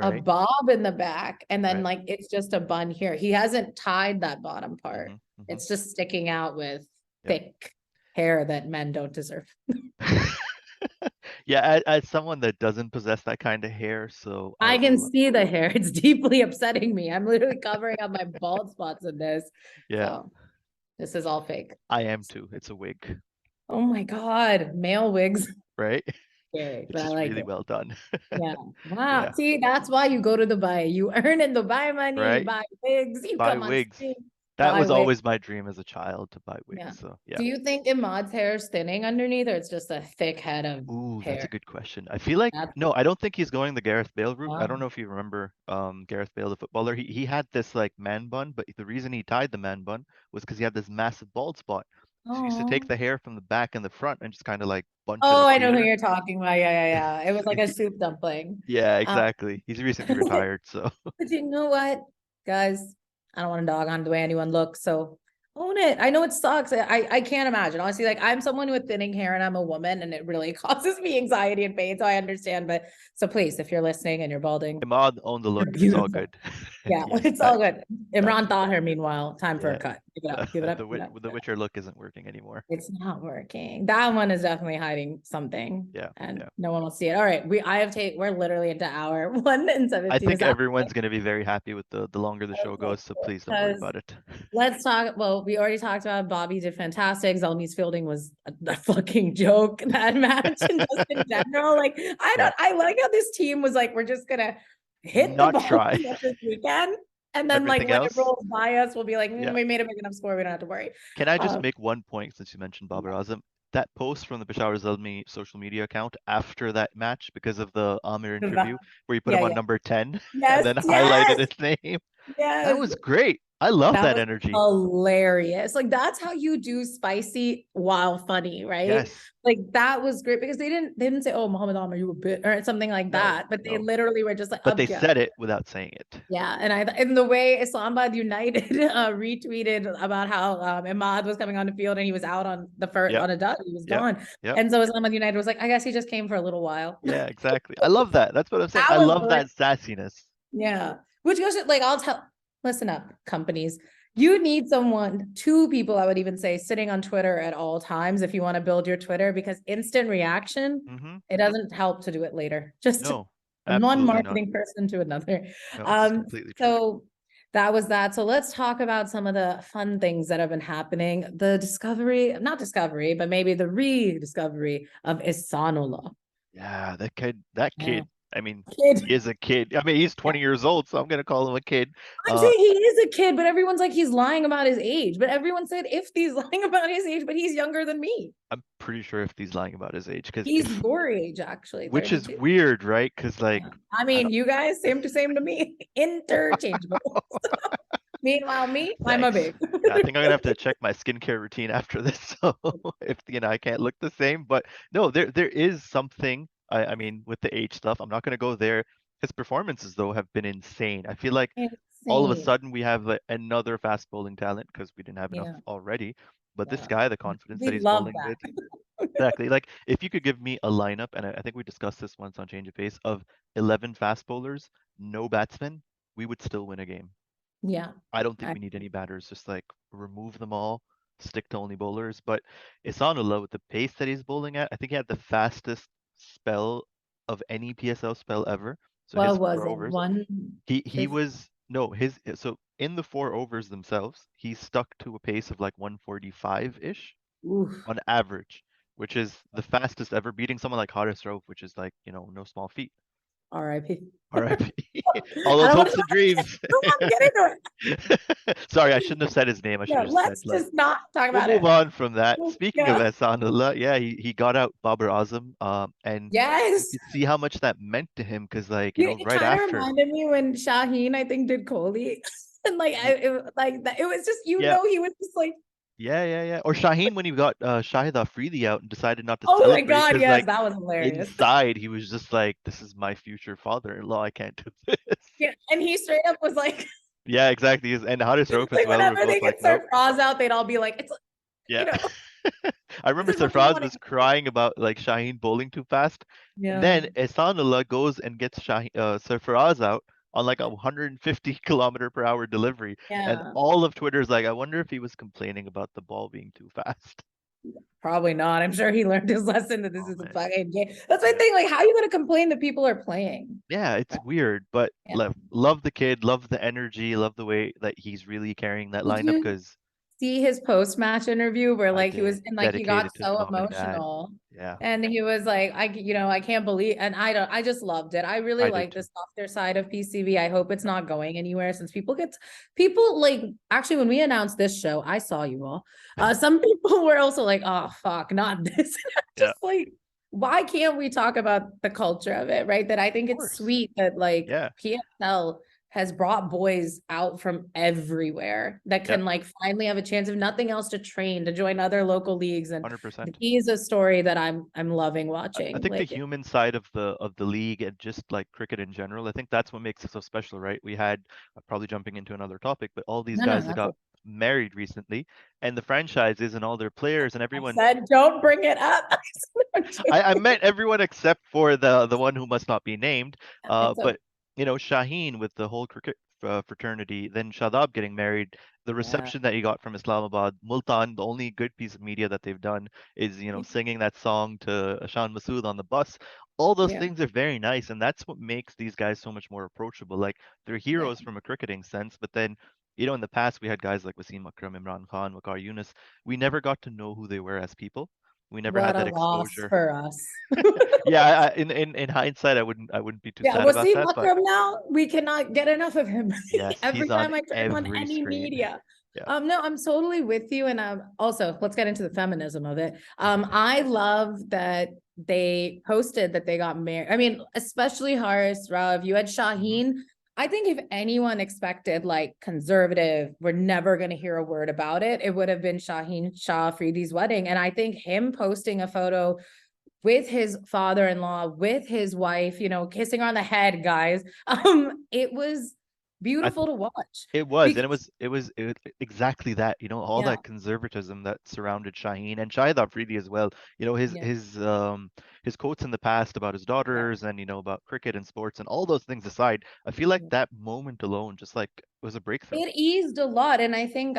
a Right. bob in the back, and then Right. like it's just a bun here. He hasn't tied that bottom part. Mm-hmm. It's just sticking out with Yep. thick hair that men don't deserve. Yeah, as someone that doesn't possess that kind of hair, so I I can will. see the hair. It's deeply upsetting me. I'm literally covering up my bald spots in this. Yeah, So this is all fake. I am too. It's a wig, Oh my God. Male wigs. right? Scary, It's but I just like really it. well done. Yeah. Wow. Yeah, See, that's why you go to Dubai. You earn in Dubai money, you right. buy wigs, you Buy come on wigs. stream, That buy was wigs. always my dream as a child to buy Yeah. wigs. So yeah. Do you think Imad's hair is thinning underneath, or it's just a thick head of Ooh, that's a hair? good question. I feel like That's no, I don't think he's going the Gareth Bale route. I don't wow. know if you remember Gareth Bale, the footballer. He had this like man bun, but the reason he tied the man bun was because he had this massive bald spot. So he used to take Oh. the hair from the back and the front and just kind of like bunch it Oh, up I know who here. you're talking about. Yeah, yeah, yeah. It was like a soup dumpling. Yeah, Um, exactly. He's recently retired, so but you know what, guys? I don't want to dog on the way anyone looks, so own it. I know it sucks. I can't imagine. Honestly, like I'm someone with thinning hair and I'm a woman, and it really causes me anxiety and pain. So I understand. But so please, if you're listening and you're balding, Imad owned the look. you're It's all beautiful. good. Yeah, Yes, it's all good. that Imran too. thought her, meanwhile, time for a Yeah. cut. Give it The up, give it up, the give it up. the Witcher look isn't working anymore. It's not working. That one is definitely hiding something, Yeah, and yeah. no one will see it. All right, we're literally into hour 1 and I 17. Is think that everyone's gonna be very happy with the longer the show okay? goes, so please don't worry Because about it. let's talk. Well, we already talked about Bobby did fantastic. Zelny's fielding was a fucking joke that match, and just in general, like Yeah. I like how this team was like, we're just gonna hit the Not ball try. as much as we can, and then like Everything when it else, rolls by us, we'll be like, yeah. we made a big enough score. We don't have to worry. Can I just Um, make one point since you mentioned Babar Azam? That post from the Peshawar Zalmi social media account after that match, because of the Amir interview, where he put yeah, him on yeah. number 10 and Yes, then highlighted yes, his name. That yes. was great. I love That that was energy. hilarious. Like that's how you do spicy while funny, right? Yes. Like that was great because they didn't say, "Oh, Muhammad Ali, you a bit," or something like No, that, but they no. literally were just like, But "Up, they yeah." said it without saying it. Yeah, and the way Islamabad United retweeted about how Imad was coming on the field and he was out on the first Yep. on a dud, he was Yep. gone, Yep. and so Islamabad United was like, "I guess he just came for a little while." Yeah, exactly. I love that. That's what I'm saying. That I was love that sassiness. yeah. Which goes to like, I'll tell, listen up, companies. You need someone, two people, I would even say, sitting on Twitter at all times if you want to build your Twitter, because instant reaction, Mm-hmm. it doesn't help to do it later. Just No, from one absolutely not. marketing person to another. No, it's completely true. So that was that. So let's talk about some of the fun things that have been happening. The discovery, not discovery, but maybe the rediscovery of Ihsanullah. Yeah, that Yeah. kid. I mean, Kid. he is a kid. I mean, he's 20 years old, so I'm gonna call him a kid. I'm saying he is a kid, but everyone's like he's lying about his age. But everyone said if he's lying about his age, but he's younger than me. I'm pretty sure if he's lying about his age, because He's if your age, actually, which is 32. weird, right? Because like Yeah. I I mean, don't. you guys same to me, interchangeable. Meanwhile, me, I'm a Thanks. big. Yeah, I think I'm gonna have to check my skincare routine after this. So if I can't look the same, but no, there is something. I mean, with the age stuff, I'm not gonna go there. His performances though have been insane. I feel like all of a Insane. sudden we have like, another fast bowling talent because we didn't have enough Yeah, already. But this yeah. guy, the confidence We that he's love bowling with, that. exactly. Like if you could give me a lineup, and I think we discussed this once on Change of Pace, of 11 fast bowlers, no batsmen, we would still win a game. Yeah. I don't think I, we need any batters. Just like remove them all, stick to only bowlers. But Isanullah, with the pace that he's bowling at, I think he had the fastest spell of any PSL spell ever. So his what was four it? overs, he 150. was no his so in the four overs themselves, he stuck to a pace of like 145 ish Oof. on average, which is the fastest ever, beating someone like Haris Rauf, which is like no small feat. R.I.P. RIP. All I those don't want hopes to and dreams. get into it. Sorry, I shouldn't have said his name. I should Yeah, have just said let's like just not talk we'll about move it. on from that. Speaking of Yeah. Ehsanullah, yeah, he got out Babar Azam, and you Yes. could see how much that meant to him because like It right kind of after, reminded me when Shaheen, I think, did Kohli. And like yeah, like that, it was just yeah, he was just like, yeah. Or Shaheen when he got Shahid Afridi out and decided not to oh my celebrate God, because yes, like that was hilarious. inside he was just like, this is my future father-in-law. I can't do this. Yeah, and he straight up was like, Yeah, exactly. And Haris Rauf as like well were whenever they both like, get nope. Surf Oz out, they'd all be like, it's Yeah. you know, I This remember is what people Sarfraz want to was hear. crying about like Shaheen bowling too fast. And Yeah. then Ehsanullah goes and gets Sarfraz out on like a 150 km/h delivery. And Yeah. all of Twitter's like, I wonder if he was complaining about the ball being too fast. Probably not. I'm sure he learned his lesson that this Oh is a man. fucking game. That's my Yeah. thing. Like, how are you going to complain that people are playing? Yeah, it's weird, but Yeah. love the kid, love the energy, love the way that he's really carrying that Did lineup you because see his post-match interview where I like he was did and like he got dedicated to his so mom and dad. emotional Yeah, and he was like, I can't believe, and I just loved it. I really I did like the too. softer side of PCV. I hope it's not going anywhere since people like actually when we announced this show, I saw you all. Some people were also like, oh fuck, not this. Yeah, Just like, why can't we talk about the culture of it, right? That I think of it's course. sweet that like Yeah, PSL has brought boys out from everywhere that yeah, can like finally have a chance, if nothing else, to train, to join other local leagues. And 100%. he is a story that I'm loving I watching. think the Like, human side of the league and just like cricket in general, I think that's what makes it so special, right? We had probably jumping into another topic, but all these no, no, guys that that's got it. married recently, and the franchises and all their players and I everyone. said, don't bring it up. I meant everyone except for the one who must not be named. It's okay. But Shaheen with the whole cricket fraternity, then Shadab getting married, the Yeah. reception that he got from Islamabad, Multan, the only good piece of media that they've done is singing that song to Ashan Masood on the bus. All those Yeah. things are very nice, and that's what makes these guys so much more approachable. Like they're Yeah. heroes from a cricketing sense, but then. In the past, we had guys like Wasim Akram, Imran Khan, Waqar Yunus. We never got to know who they were as people. We never What had a that loss exposure. for us. Yeah, in hindsight, I wouldn't be too Yeah, sad about Wasim that, but Akram now, we cannot get enough of him. yes, Every he's on time I turn on every any screen. media. Yeah. No, I'm totally with you. And also let's get into the feminism of it. I love that they posted that they got married. I mean, especially Haris, Rav, you had Hmm. Shaheen. I think if anyone expected like conservative, we're never going to hear a word about it, it would have been Shaheen Shah Afridi's wedding. And I think him posting a photo with his father-in-law, with his wife, kissing her on the head, guys. It was I beautiful th to watch It was, and because it exactly that, all yeah, that conservatism that surrounded Shaheen and Shahid Afridi as well. yeah, His quotes in the past about his yeah. daughters and about cricket and sports and all those things aside, I feel like that moment alone just like was a breakthrough. It eased a lot. And I think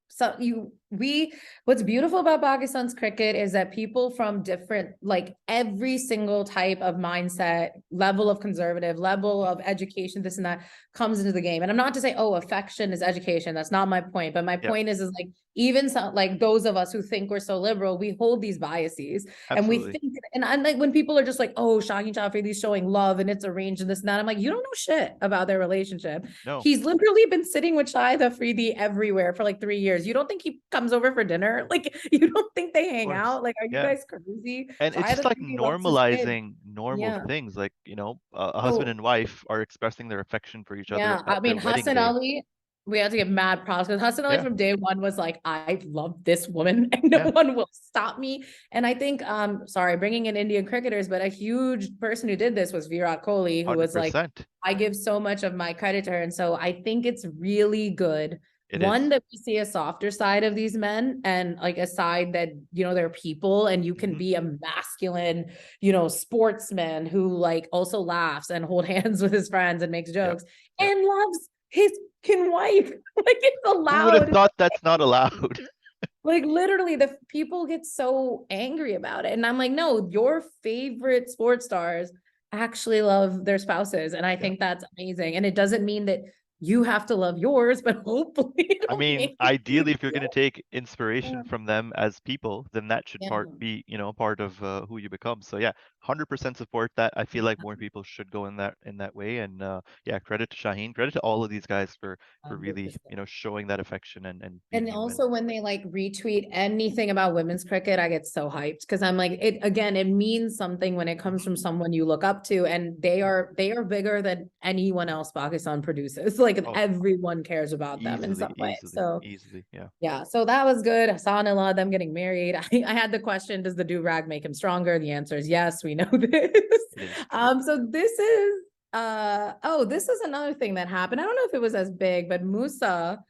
so you we what's beautiful about Pakistan's cricket is that people from different, like every single type of mindset, level of conservative, level of education, this and that comes into the game. And I'm not to say, oh, affection is education. That's not my point. But my Yeah, point is like even some like those of us who think we're so liberal, we hold these biases and we absolutely. think, and I'm like when people are just like, oh, Shaggy Chaudhry showing love and it's arranged and this and that. I'm like, you don't know shit about their relationship. No, He's literally been sitting with Shahid Afridi everywhere for like 3 years. You don't think he comes over for dinner? Like, you don't think they of hang course. out? Like, are you Yeah. guys crazy? And it's Shahid just like Afridi loves his kid. normalizing normal Yeah. things, like a husband Oh, and wife are expressing their affection for each other yeah. at I mean, their wedding Hassan day. Ali, we had to give mad props because Hassan Ali Yeah, from day one was like, I love this woman and no yeah, one will stop me. And I think, sorry, bringing in Indian cricketers, but a huge person who did this was Virat Kohli, who was like, 100%. I give so much of my credit to her. And so I think it's really good. It One, is. that we see a softer side of these men and like a side that, they're people and you can Hmm. be a masculine, sportsman who like also laughs and hold hands with his friends and makes Yeah, jokes yeah. and loves his fucking wife. Like it's Who would have allowed. thought that's not allowed? Like literally the people get so angry about it. And I'm like, no, your favorite sports stars actually love their spouses. And I Yeah. think that's amazing. And it doesn't mean that you have to love yours, but hopefully I it'll mean, make you ideally, if you're going to feel. take Yeah. inspiration from them as people, then that should Yeah. part of who you become. So yeah, 100% support that. I feel like more people should go in that way. And yeah, credit to Shaheen, credit to all of these guys for really, 100%. showing that affection and being And human. also when they like retweet anything about women's cricket, I get so hyped because I'm like, it means something when it comes Hmm. from someone you look up to, and they are bigger than anyone else Pakistan produces. Like Oh, everyone cares about them in easily, some way. easily, So easily. Yeah, yeah, so that was good. Hassan Allah, them getting married. I had the question, does the do-rag make him stronger? The answer is yes, we know this. it is true. So this is another thing that happened. I don't know if it was as big, but Musa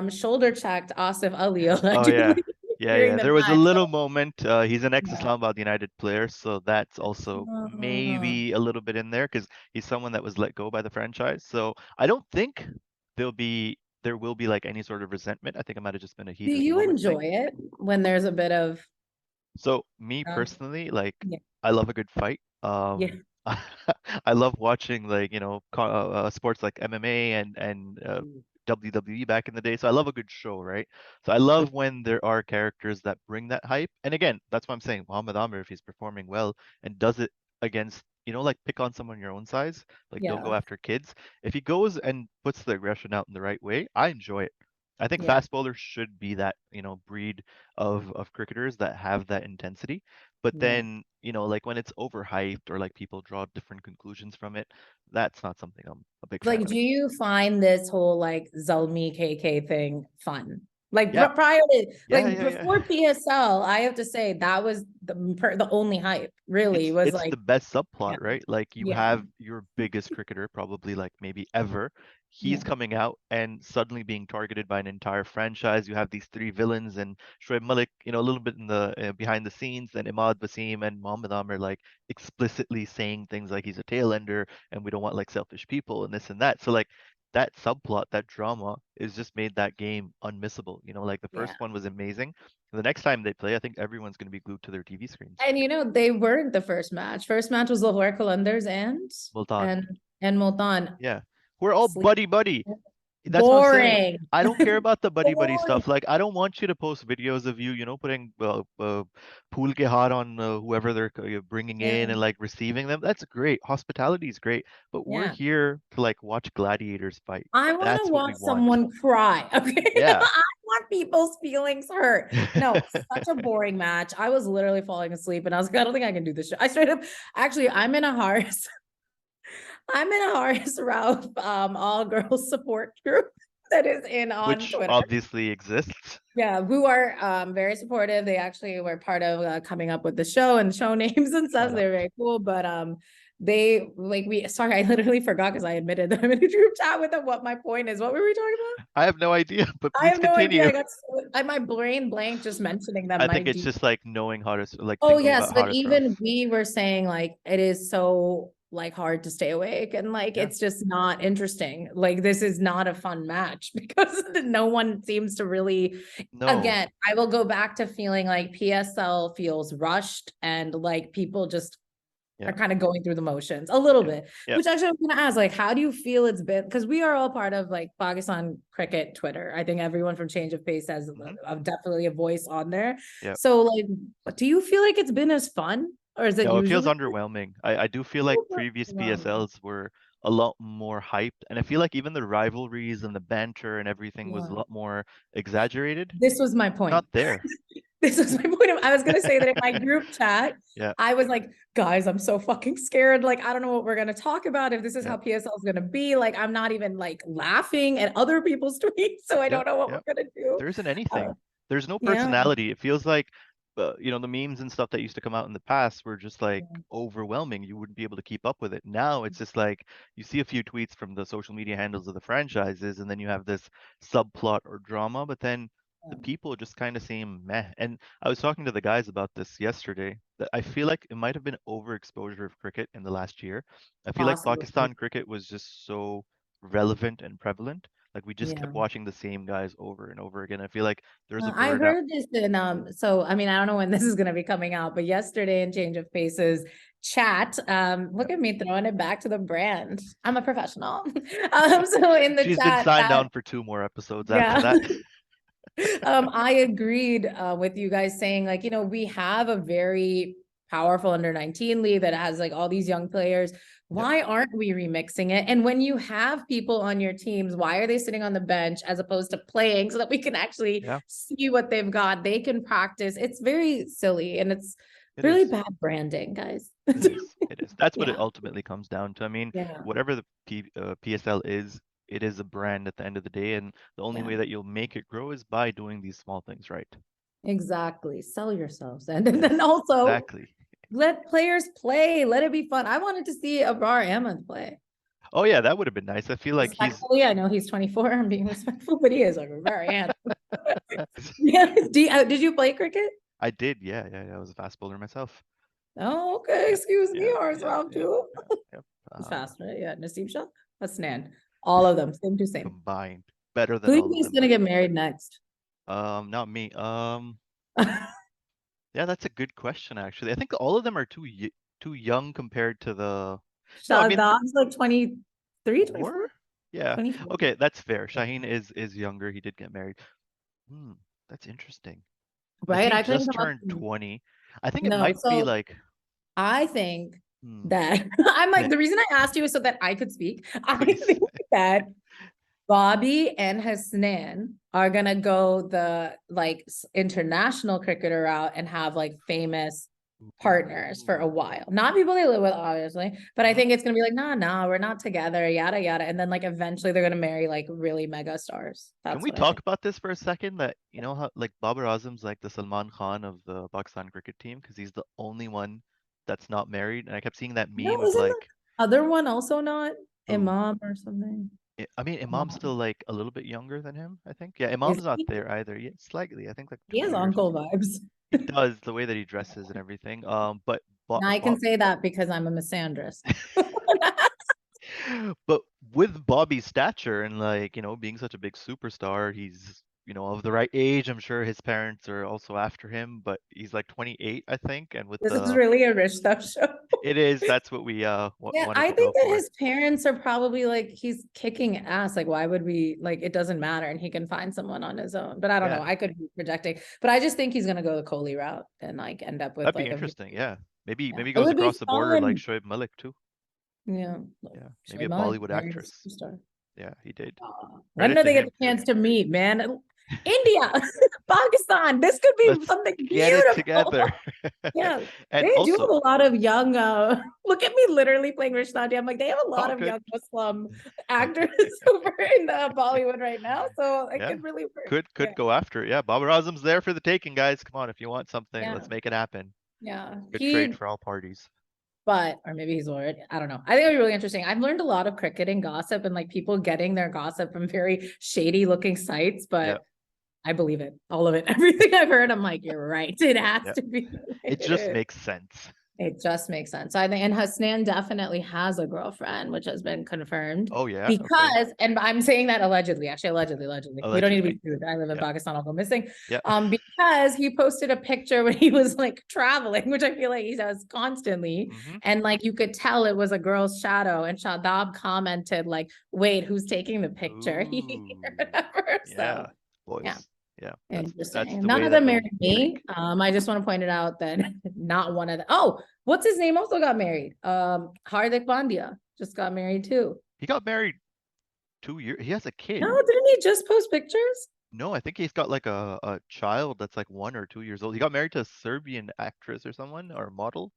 shoulder checked Asif Ali Oh yeah, allegedly. Yeah, during yeah. the There was a match. little moment. He's an Yeah. ex-Islamabad United player, so that's also Oh. maybe a little bit in there because he's someone that was let go by the franchise. So I don't think there will be like any sort of resentment. I think it might have just been a Do heat of the you moment thing. enjoy it when there's a bit of So me uh, personally, like yeah, I love a good fight. yeah, I love watching like sports like MMA and WWE back in the day. So I love a good show, right? So I love when there are characters that bring that hype. And again, that's what I'm saying. Muhammad Amr, if he's performing well and does it against, like pick on someone your own size, like don't go yeah, after kids. If he goes and puts the aggression out in the right way, I enjoy it. I think yeah, fast bowlers should be that, breed of cricketers that have that intensity. But yeah. then, like when it's overhyped or like people draw different conclusions from it, that's not something I'm a big fan Like, of. do you find this whole like Zelmi KK thing fun? Like Yeah, prior to yeah, like yeah, yeah. before PSL, I have to say that was the only hype really was It's like, the best subplot, yeah, right? Like you yeah, have your biggest cricketer, probably like maybe ever. He's yeah, coming out and suddenly being targeted by an entire franchise. You have these three villains and Shoaib Malik, a little bit in the behind the scenes, and Imad Wasim and Mohammad Amr like explicitly saying things like he's a tail ender and we don't want like selfish people and this and that. So like that subplot, that drama is just made that game unmissable. Like the yeah. first one was amazing. The next time they play, I think everyone's going to be glued to their TV screens. And they weren't the first match. First match was Lahore Qalandars Multan. and and Multan. Yeah. We're all Sleep. buddy buddy. That's what I'm saying. Boring. I don't care about the buddy buddy Boring. stuff. Like I don't want you to post videos of you, putting pool ke haar on whoever they're bringing Yeah, in and like receiving them. That's great. Hospitality is great, but we're yeah. here to like watch gladiators fight. I want to That's what we watch want. someone cry. Okay. Yeah. I want people's feelings hurt. No, such a boring match. I was literally falling asleep and I was like, I don't think I can do this shit. I straight up, actually, I'm in a Haris. I'm in a Haris Ralph all girls support group that is in on Which Twitter. obviously exists. Yeah, who are very supportive. They actually were part of coming up with the show and show names and stuff. Shout out. They're very cool. But they like we sorry, I literally forgot because I admitted that I'm in a group chat with them. What my point is. What were we talking about? I have no idea, but I please have no idea. continue. I got my brain blank just mentioning them. I My think it's deep. just like knowing how to like Oh thinking yes, about but how to even rough. we were saying like it is so like hard to stay awake and like Yeah. it's just not interesting. Like this is not a fun match because no one seems to really. No. Again, I will go back to feeling like PSL feels rushed and like people just are Yeah. kind of going through the motions a little Yeah. bit, Yeah. which actually I'm going to ask, like, how do you feel it's been? Because we are all part of like Pakistan cricket Twitter. I think everyone from Change of Pace has Hmm. definitely a voice on there. Yeah. So, like, do you feel like it's been as fun or is it No, it feels usually underwhelming. I do feel like previous overwhelming? PSLs were a lot more hyped, and I feel like even the rivalries and the banter and everything was a Yeah. lot more exaggerated. This was my point. Not there. This was my point. I was gonna say that in my group chat, Yeah. I was like, guys, I'm so fucking scared. Like, I don't know what we're gonna talk about. If this is Yeah. how PSL is gonna be, like, I'm not even like laughing at other people's tweets, so I Yeah. don't know what Yeah. we're gonna do. There isn't Uh, anything. There's no yeah. personality. It feels like, the memes and stuff that used to come out in the past were just like overwhelming. You wouldn't be able to keep up with it. Now it's just like you see a few tweets from the social media handles of the franchises, and then you have this subplot or drama, but then the people just kind of seem meh. And I was talking to the guys about this yesterday, that I feel like it might have been overexposure of cricket in the last year. I feel like Possibly. Pakistan cricket was just so relevant and prevalent. Like we just Yeah. kept watching the same guys over and over again. I feel like there's a I burnout. heard this in so I mean I don't know when this is gonna be coming out, but yesterday in Change of Faces chat, look at me throwing it back to the brand. I'm a professional. So in the She's been chat signed that on for 2 more episodes after yeah. that. I agreed with you guys saying like, we have a very powerful under 19 league that has like all these young players. Yep. Why aren't we remixing it? And when you have people on your teams, why are they sitting on the bench as opposed to playing so that we can actually Yeah, see what they've got? They can practice. It's very silly and it's it really is. bad branding, guys. It is. It is. That's what it Yeah. ultimately comes down to. I mean, Yeah. whatever the PSL is, it is a brand at the end of the day, and the only Yeah. way that you'll make it grow is by doing these small things right. Exactly. Sell yourselves. And Yes, then also exactly. let players play. Let it be fun. I wanted to see Abrar Ahmed play. Oh yeah, that would have been nice. I feel like he's Respectfully, I know he's 24. I'm being respectful, but he is like very handsome. Yeah. Did you play cricket? I did, yeah, yeah, yeah. I was a fast bowler myself. Oh, okay. Yep, Excuse me, yeah, horse yeah, round yeah, too. yeah, yep. It's fast, right? Yeah. Naseem Shah, Hasnan. All of them, same to same. Combined, better Who than do you all of think is them. gonna get married next? Not me. Yeah, that's a good question actually. I think all of them are too young compared to the. No, I mean Shadab's like 23, 24, four. Yeah. 24. Okay, that's fair. Shaheen is younger. He did get married. Hmm, that's interesting. Right? Naseem I couldn't just come up. turned 20. I think it No, might be so like, I think hmm, that I'm like, the reason I asked you is so that I could speak. I please. think that Bobby and Hasnan are gonna go the like international cricketer route and have like famous partners for a Ooh. while. Not people they live with, obviously, but I Uh-huh. think it's gonna be like, nah, we're not together, yada yada. And then like eventually they're gonna marry like really mega stars. Can That's we what I talk think. about this for a second? That you know how like Babar Azam's like the Salman Khan of the Pakistan cricket team because he's the only one that's not married. And I kept seeing that No, meme of isn't the like, other one also not who? Imam or something? I mean, Imam's Imam. still like a little bit younger than him, I think. Yeah, Is Imam's not he? there either. Yeah, slightly. I think like He has 2 years or uncle something. vibes. He does the way that he dresses and everything. But Now I can say that because I'm a misandrist. but with Bobby's stature and like, being such a big superstar, he's, of the right age. I'm sure his parents are also after him, but he's like 28, I think. And with This is the, really a rich stuff show. that's what we Yeah, wanted I to go think that for. his parents are probably like, he's kicking ass. Like, why would we, like, it doesn't matter and he can find someone on his own. But I don't know. Yeah, I could be projecting, but I just think he's gonna go the Kohli route and like end up with that'd be like a, interesting. Yeah. Maybe yeah, maybe he it goes would be across the border like fun. Shoaib Malik too. Yeah. Yeah. Maybe Shoaib a Malik Bollywood married a actress. superstar. Yeah, he did. When Credit do to they get him the too. chance to meet, man? India, Pakistan. This could be Let's something get it beautiful. together. Yeah, And they do have also, a lot of young. Look at me, literally playing Rish Nadia. I'm like, they have a lot all of good. young Muslim actors over in Bollywood right now, so it Yeah. could really work. Could Yeah, go after it. Yeah, Babar Azam's there for the taking, guys. Come on, if you want something, yeah, let's make it happen. yeah. Good trade for all parties. But or maybe he's already. I don't know. I think it'd be really interesting. I've learned a lot of cricketing gossip and like people getting their gossip from very shady looking sites, Yeah, but I believe it, all of it, everything I've heard. I'm like, you're right. It has yeah. to be. It It just is. makes sense. It just makes sense. So I think, and Hasnan definitely has a girlfriend, which has been confirmed Oh yeah, okay. because, and I'm saying that allegedly, actually, allegedly. We don't need to Allegedly. be sued. I live in Yeah, Pakistan, I'll go missing. yeah. Because he posted a picture when he was like traveling, which I feel like he does constantly. Mm-hmm. And like you could tell it was a girl's shadow. And Shadab commented, like, wait, who's taking the picture? Ooh, Whatever. So yeah, yeah. boys. Yeah, that's Interesting. the None way of that them they'll married me. trick. I just want to point it out that not one of them. Oh, what's his name? Also got married. Hardik Pandya just got married too. He got married 2 years. He has a No, kid. didn't he just post pictures? No, I think he's got like a child that's like 1 or 2 years old. He got married to a Serbian actress or someone or model.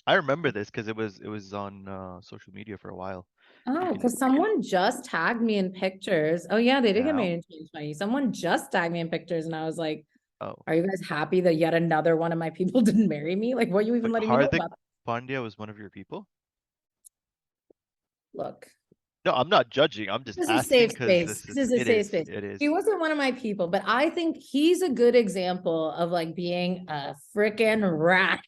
I remember this because it was on social media for a while. You Oh, can because someone just tagged me in pictures. Oh yeah, they did get now. married in 2020. Someone just tagged me in pictures, and I was like, Oh, "Are you guys happy that yet another one of my people didn't marry me? Like, what are you even like letting me know Hardik about that?" Pandya was one of your people? Look, No, I'm not judging. I'm just this is a asking safe because space. this is This is a it safe is space. it is. He wasn't one of my people, but I think he's a good example of like being a freaking rat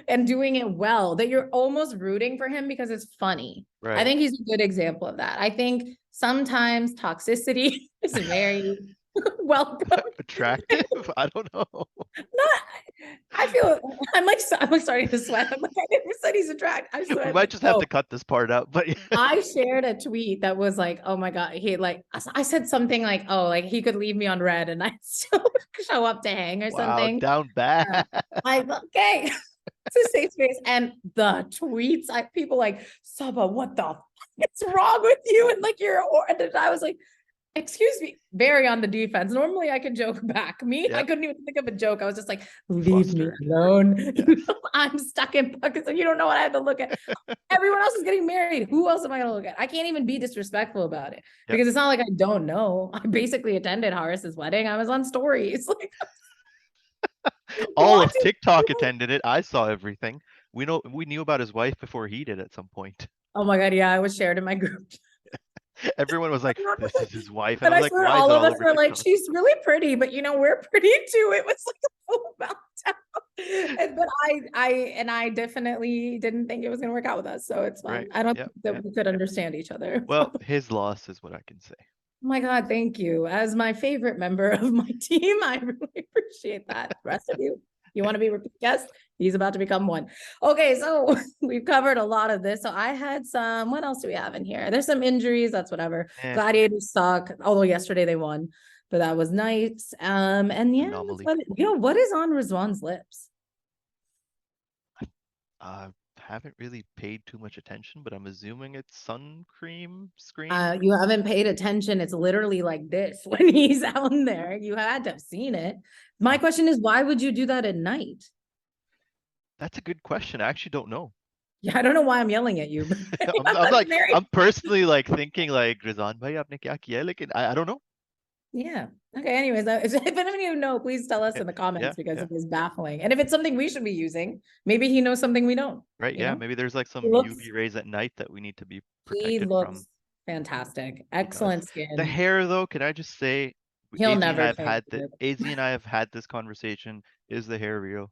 and doing it well, that you're almost rooting for him because it's funny. I Right. think he's a good example of that. I think sometimes toxicity is very welcome. Attractive? I don't know. Not, I feel I'm like starting to sweat. I'm like, I never said he's attractive. I We sweat might like, just have no. to cut this part out, but I shared a tweet that was like, oh my God, he like, I said something like, oh, like he could leave me on red and I still show up to hang or wow, something. down bad. I okay, it's a safe space. And the tweets, people like, Sabah, what the is wrong with you? And like, and I was like, excuse me, very on the defense. Normally I can joke back. Me, I Yep, couldn't even think of a joke. I was just like, leave me flustered. alone. Yes. I'm stuck in Pakistan. You don't know what I have to look at. Everyone else is getting married. Who else am I going to look at? I can't even be disrespectful about it Yep. because it's not like I don't know. I basically attended Horace's wedding. I was on stories. Like, All of watching. TikTok attended it. I saw everything. We knew about his wife before he did at some point. Oh my God. Yeah, I was shared in my group. Everyone was like, "This is his wife," and And I I was like, swear "Why is all it of all us over were like, TikTok?" she's really pretty, but we're pretty too. It was like a full meltdown. But I definitely didn't think it was gonna work out with us. So it's fine. Right? I don't Yeah, think that yeah. we could understand each other. Well, his loss is what I can say. Oh my God, thank you. As my favorite member of my team, I really appreciate that. The rest of you, you want to be repeat guest? He's about to become one. Okay, so we've covered a lot of this. So I had some, what else do we have in here? There's some injuries, that's whatever. Eh, Gladiators suck, although yesterday they won, but that was nice. And yeah, that's anomaly. what is on Rizwan's lips? I haven't really paid too much attention, but I'm assuming it's sun cream. You haven't paid attention. It's literally like this when he's out there. You had to have seen it. My question is, why would you do that at night? That's a good question. I actually don't know. Yeah, I don't know why I'm yelling at you, but I'm that's like, very, I'm personally like thinking like, Rizan bhai, aapne kya kiya hai? Lekin I don't know. yeah. Okay. Anyways, if any of you know, please tell us Yeah, in the comments because yeah. it is baffling. And if it's something we should be using, maybe he knows something we don't. Right, You yeah. know, Maybe there's like he some looks UV rays at night that we need to be he protected from. looks fantastic. He does. Excellent The skin. hair, though, can I just say, He'll never change it. AZ and I have had this conversation. Is the hair real?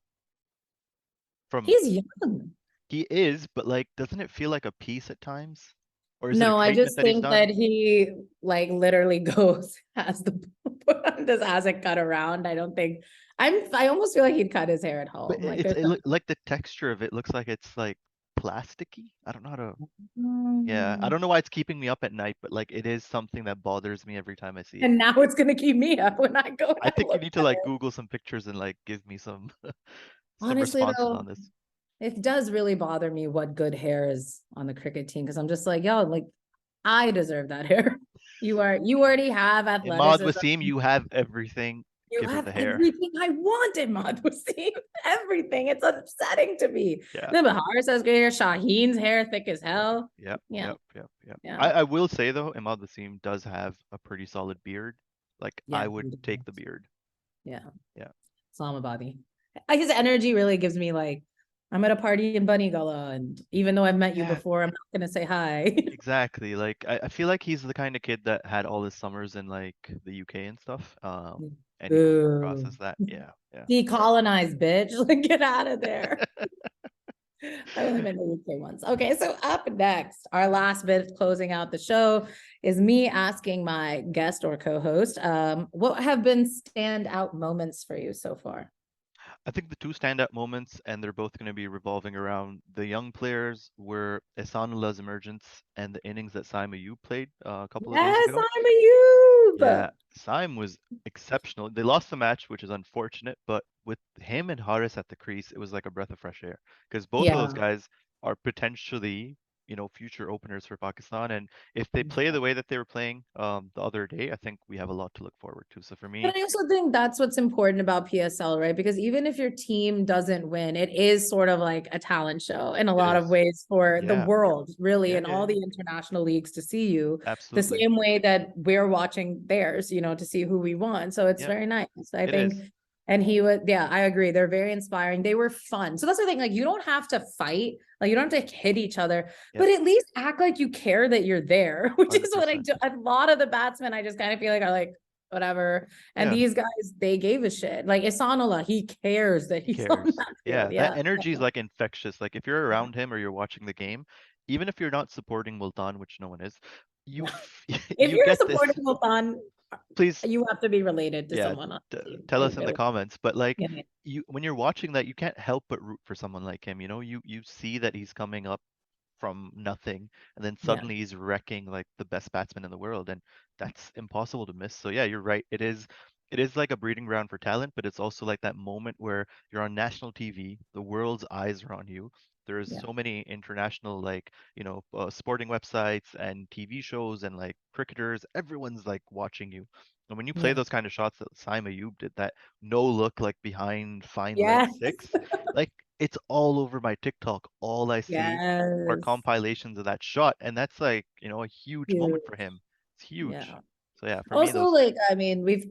From He's young. he is, but like, doesn't it feel like a piece at times? Or is it a No, I treatment just that he's think that done? he like literally goes has the just has it cut around. I don't think I almost feel like he'd cut his hair at But home. Like there's like the texture of it looks like it's like plasticky. I don't know how to. Yeah, I Mm. don't know why it's keeping me up at night, but like it is something that bothers me every time I see it. And now it's gonna keep me up when I go and I I think you look need to at like it. Google some pictures and like give me some some Honestly, responses though, on this. it does really bother me what good hair is on the cricket team because I'm just like, yo, like I deserve that hair. You already have Imad athleticism. Wasim, you have everything. You Give her have the hair. everything I want in Madhusi. Everything. It's upsetting to me. Yeah. The Bahar says great hair. Shaheen's hair thick as hell. Yep, Yeah. yep, yep, yep. Yeah. I will say though, Imad Wasim does have a pretty solid beard. Like Yeah. I would take the beard. Yeah. Yeah. Islamabadi. His energy really gives me like, I'm at a party in Bunny Gullah, and even though I've met you Yeah, before, I'm not gonna say hi. exactly. Like I feel like he's the kind of kid that had all his summers in like the UK and stuff. And he comes across Boo. as that. Yeah, yeah. Decolonized, bitch. Like, get out of there. I only been to the UK once. Okay, so up next, our last bit of closing out the show is me asking my guest or co-host, what have been standout moments for you so far? I think the two standout moments, and they're both going to be revolving around the young players, were Ehsanullah's emergence and the innings that Saima Yu played a couple of days Yes, ago. I'm a youth. Yeah, Saim was exceptional. They lost the match, which is unfortunate, but with him and Haris at the crease, it was like a breath of fresh air because both of those Yeah. guys are potentially, future openers for Pakistan. And if they play the way that they were playing the other day, I think we have a lot to look forward to. So for me, But I also think that's what's important about PSL, right? Because even if your team doesn't win, it is sort of like a talent show in a it lot of is. ways for the Yeah, world, really, yeah, and yeah, all yeah. the international leagues to see you the Absolutely. same way that we're watching theirs, to see who we want. So it's Yeah, very nice. I it think. is. And he would, yeah, I agree. They're very inspiring. They were fun. So that's the thing. Like, you don't have to fight. Like, you don't have to hit each other, Yeah, but at least act like you care that you're there, which is what I 100%. do. A lot of the batsmen, I just kind of feel like are like, whatever. And Yeah, these guys, they gave a shit. Like Isanullah, he cares that he he's on cares. that field. Yeah, that Yeah. energy is like infectious. Like if you're around him or you're watching the game, even if you're not supporting Multan, which no one is, you Yeah. If you you're get this. supporting Multan, Please, you have to be related to yeah, someone on the team. tell us in the comments. But like Yeah. you, when you're watching that, you can't help but root for someone like him. You see that he's coming up from nothing, and then Yeah. suddenly he's wrecking like the best batsman in the world, and that's impossible to miss. So yeah, you're right. It is like a breeding ground for talent, but it's also like that moment where you're on national TV, the world's eyes are on you. There's Yeah. so many international like sporting websites and TV shows and like cricketers. Everyone's like watching you. And when you play Yeah. those kind of shots that Saima Ayub did, that no look like behind fine leg Yeah. six, like it's all over my TikTok. All I see are Yes. compilations of that shot, and that's like a huge Huge. moment for him. It's Yeah. huge. So yeah, for me Also, those. like, I mean, we've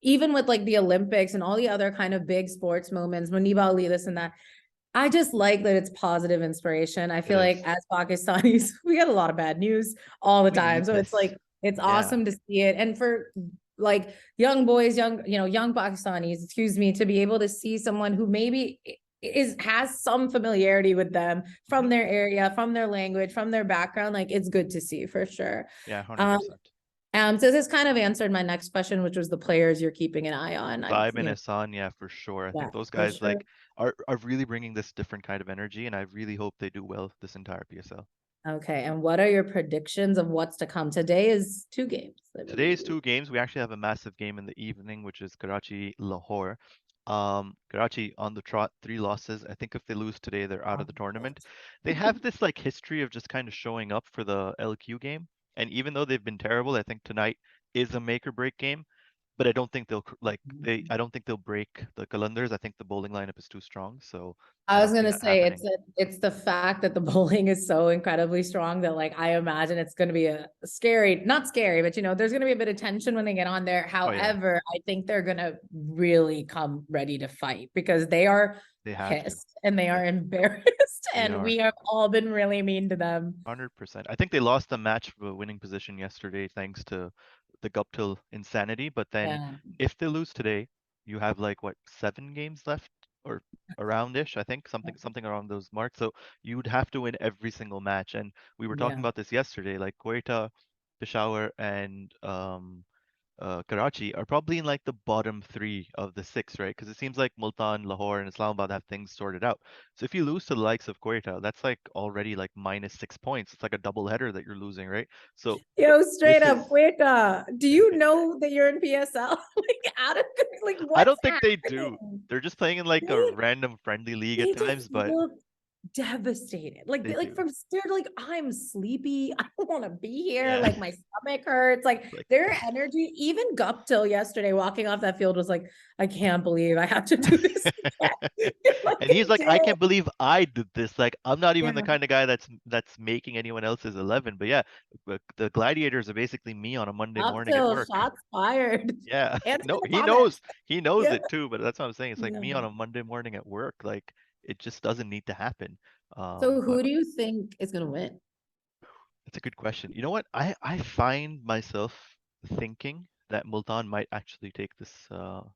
even with like the Olympics and all the other kind of big sports moments, Munib Ali, this and that, I just like that it's positive inspiration. I It feel like is. as Pakistanis, we get a lot of bad news all the We time. need So it's this. like it's Yeah. awesome to see it. And for like young boys, young Pakistanis, excuse me, to be able to see someone who maybe has some familiarity with them Mhm. from their area, from their language, from their background, like it's good to see for sure. Yeah, Um, 100%. so this kind of answered my next question, which was the players you're keeping an eye on. Vibe and Hassan, yeah, for sure. I Yeah, think those for guys sure. like are really bringing this different kind of energy, and I really hope they do well this entire PSL. Okay, and what are your predictions of what's to come? Today is two games, I Today's believe. two games. We actually have a massive game in the evening, which is Karachi Lahore. Karachi on the trot, 3 losses. I think if they lose today, they're out of Oh, the tournament. They have this like history of just kind of showing up for the LQ game, and even though they've been terrible, I think tonight is a make or break game. But I don't think I don't think they'll break the Kalandars. I think the bowling lineup is too strong, so I I was don't see gonna that say happening. it's the fact that the bowling is so incredibly strong that like I imagine it's gonna be a scary, not scary, but there's gonna be a bit of tension when they get on there. Oh yeah, However, I think they're gonna really come ready to fight because they are they have to. pissed and they Yeah, are embarrassed, they and are. we have all been really mean to them. 100%. I think they lost the match for a winning position yesterday thanks to the Guptill insanity. But then Yeah, if they lose today, you have like what, 7 games left or around-ish, I think, something around those marks. So you would have to win every single match. And we were talking yeah. about this yesterday, like Quetta, Peshawar, and Karachi are probably in like the bottom 3 of the 6, right? Because it seems like Multan, Lahore, and Islamabad have things sorted out. So if you lose to the likes of Quetta, that's like already like -6 points. It's like a double header that you're losing, right? So Yo, straight this is. up, quick. Do you know that you're in PSL? Like, out of like, I what's don't think they do. happening? They're just playing in like a They random friendly league at they just times, but look devastated. Like, they like do. from scared, like I'm sleepy. I don't want to be here. Yeah. Like my stomach hurts. Like Like their energy. Even Guptill yesterday, walking off that field, was like, I can't believe I have to do this again. Like and he's I like, I did. can't believe I did this. Like, I'm not even the Yeah. kind of guy that's making anyone else's 11. But yeah, the gladiators are basically me on a Monday morning at Guptill, work. shots fired. Yeah, Answer no, the he comments. knows. He knows Yeah. it too, but that's what I'm saying. It's like Yeah. me on a Monday morning at work. Like it just doesn't need to happen. So But who do you think is gonna win? it's a good question. You know what? I find myself thinking that Multan might actually take this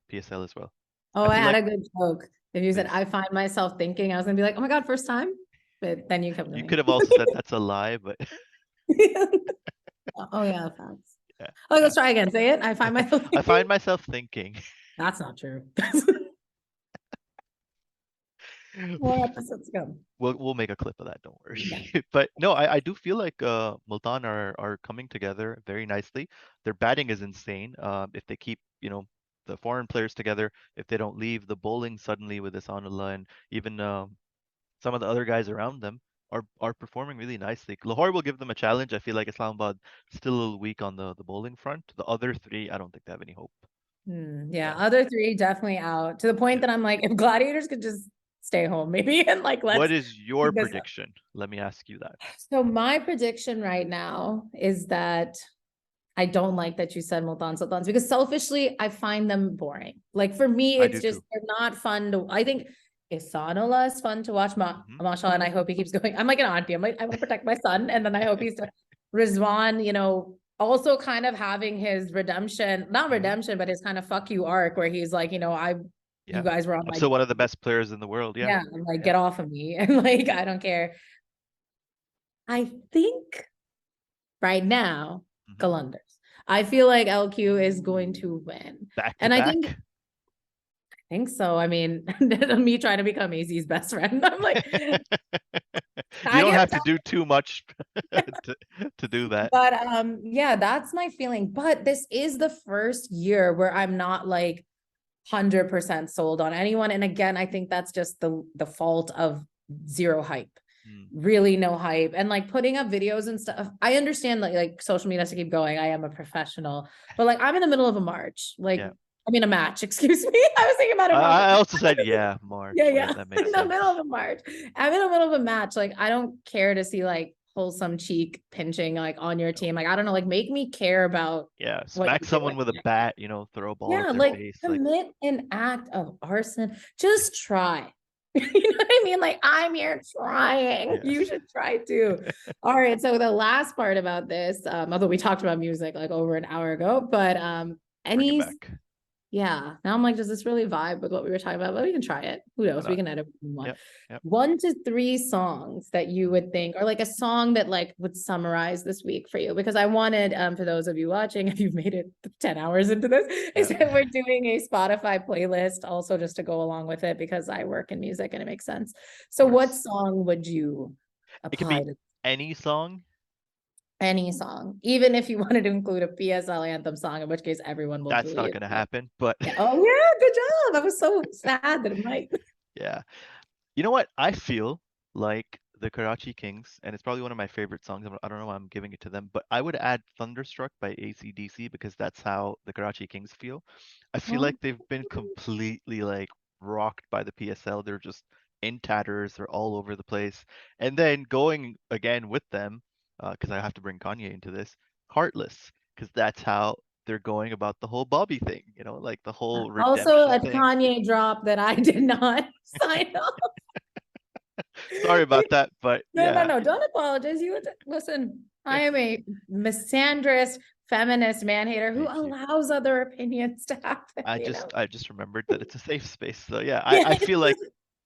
PSL as well. Oh, I I feel had like a good joke. If you said please. I find myself thinking, I was gonna be like, oh my God, first time. But then you kept You going. could have also said that's a lie, but Oh yeah, facts. yeah, Oh, yeah. let's try again. Say it. I find myself I thinking. find myself thinking. That's not true. More episodes to come. We'll make a clip of that, don't worry. Yeah. But no, I do feel like Multan are coming together very nicely. Their batting is insane. If they keep, the foreign players together, if they don't leave, the bowling suddenly with Isanullah and even some of the other guys around them are performing really nicely. Lahore will give them a challenge. I feel like Islamabad still a little weak on the bowling front. The other three, I don't think they have any hope. Yeah, Yeah. other three definitely out to the point Yeah. that I'm like, if gladiators could just stay home, maybe, and like What let's is your keep this up. prediction? Let me ask you that. So my prediction right now is that I don't like that you said Multan Sultans because selfishly, I find them boring. Like for me, I it's do just too. they're not fun to. I think Ihsanullah is fun to watch. Hmm. Mashallah, and I hope he keeps going. I'm like an auntie. I'm like I want to protect my son, and then I hope he's done. Rizwan, also kind of having his redemption, not Hmm. redemption, but his kind of fuck you arc where he's like, you Yeah. guys were on I'm my, still one of the best players in the world. Yeah. yeah, I'm like Yeah. get off of me, and like I don't care. I think right now, Hmm. Qalandars. I feel like LQ is going to win. Back to And I back. think so. I mean, me trying to become AZ's best friend. I'm like, You I don't get have to do too much to, to do that. but yeah, that's my feeling. But this is the first year where I'm not like 100% sold on anyone. And again, I think that's just the fault of zero hype. Mm, Really no hype. And like putting up videos and stuff. I understand like social media has to keep going. I am a professional, but like I'm in the middle of a march. yeah. A match, excuse me. I was thinking about a I march. also said, yeah, Yeah, March. Yeah, yeah. that makes In the sense. middle of a march. I'm in the middle of a match. Like, I don't care to see like wholesome cheek pinching like on your No. team. Like, I don't know, like make me care about Yeah, what smack you're someone doing. with a bat, throw a ball at Yeah, their like face. Like, commit an act of arson. Just try. You know what I mean? Like, I'm here trying. You Yes. should try too. All right. So the last part about this, although we talked about music like over an hour ago, but Bring it any back. yeah. Now I'm like, does this really vibe with what we were talking about? But we can try it. Who Why knows? We not? can edit what we want. Yep. Yep. 1 to 3 songs that you would think, or like a song that like would summarize this week for you. Because I wanted, for those of you watching, if you've made it 10 hours into this, is Yeah. that we're doing a Spotify playlist also just to go along with it because I work in music and it makes sense. So Of what course. song would you It can apply be to any song. any song? Even if you wanted to include a PSL anthem song, in which case everyone will That's boo not you. gonna happen, but Yeah. Oh yeah, good job. I was so sad that it might. yeah. You know what? I feel like the Karachi Kings, and it's probably one of my favorite songs. I don't know why I'm giving it to them, but I would add Thunderstruck by AC/DC because that's how the Karachi Kings feel. I feel Oh, like they've been completely like rocked by the PSL. They're just in tatters. They're all over the place. And then going again with them, because I have to bring Kanye into this, Heartless, because that's how they're going about the whole Bobby thing, like the whole also redemption a thing. Kanye drop that I did not sign up. Sorry about that, but No, no, yeah. no. Don't apologize. Listen, I am a misandrist, feminist man hater who Thank you. allows other opinions to happen, I you know? just I just remembered that it's a safe space. So yeah, I, Yeah, I feel like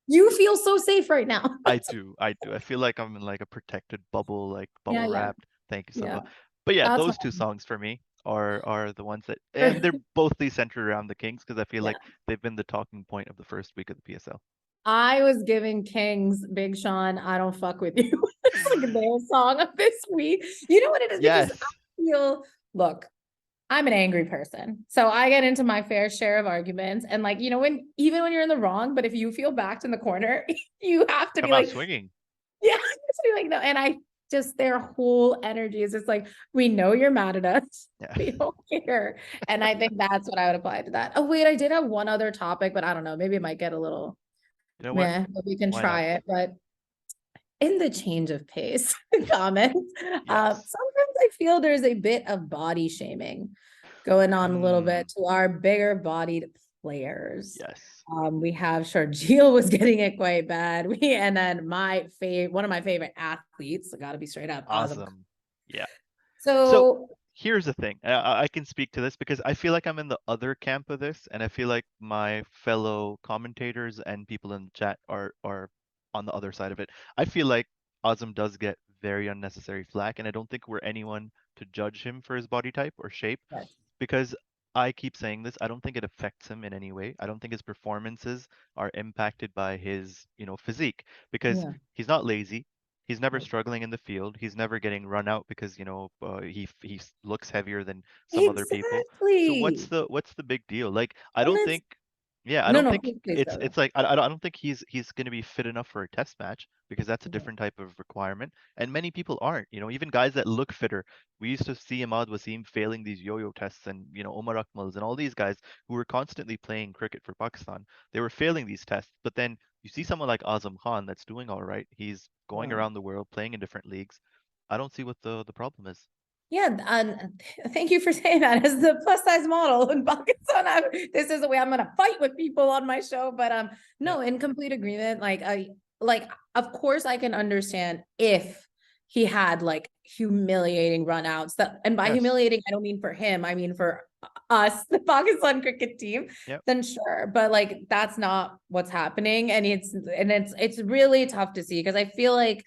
you feel so safe right now. I do. I do. I feel like I'm in like a protected bubble, like Yeah, bubble yeah, wrapped. Thank you, yeah. Sabah. But yeah, That's those two fine. songs for me are the ones that, and they're bothly centered around the Kings because I feel Yeah. like they've been the talking point of the first week of the PSL. I was giving Kings Big Sean, I don't fuck with you. It's like their song of this week. You know what it is? Because I Yes. feel, look, I'm an angry person. So I get into my fair share of arguments. And like, when even when you're in the wrong, but if you feel backed in the corner, you have to be Come out like, swinging. yeah, you have to be like, no. And I just their whole energy is just like, we know you're mad at us. Yeah. We don't care. And I think that's what I would apply to that. Oh, wait, I did have one other topic, but I don't know. Maybe it might get a little You know what? meh, but we can Why not? try it. But in the change of pace comments, Yes. sometimes I feel there's a bit of body shaming going on a little Mm, bit to our bigger bodied players. yes. We have Sharjeel was getting it quite bad. And then one of my favorite athletes, I gotta be straight up, Azam. Awesome. Yeah. So So here's the thing. I can speak to this because I feel like I'm in the other camp of this, and I feel like my fellow commentators and people in the chat are on the other side of it. I feel like Azam does get very unnecessary flack, and I don't think we're anyone to judge him for his body type or shape yes, because I keep saying this. I don't think it affects him in any way. I don't think his performances are impacted by his, physique because yeah, he's not lazy. He's never right. struggling in the field. He's never getting run out because, he looks heavier than some other people. So what's Exactly. the big deal? Like I And don't it's think yeah, I no, don't no, think please it's go. it's like I don't think he's going to be fit enough for a test match because that's a Yeah. different type of requirement. And many people aren't. Even guys that look fitter. We used to see Ahmad Wasim failing these yo-yo tests, and Omar Akmals and all these guys who were constantly playing cricket for Pakistan. They were failing these tests, but then you see someone like Azam Khan that's doing all right. He's going Wow. around the world playing in different leagues. I don't see what the problem is. Yeah, and thank you for saying that. As the plus size model in Pakistan, this is the way I'm gonna fight with people on my show. But Yeah. no, in complete agreement. Like of course I can understand if he had like humiliating runouts. And by Yes. humiliating, I don't mean for him. I mean for us, the Pakistan cricket team. Yep. Then sure, but like that's not what's happening, and it's really tough to see because I feel like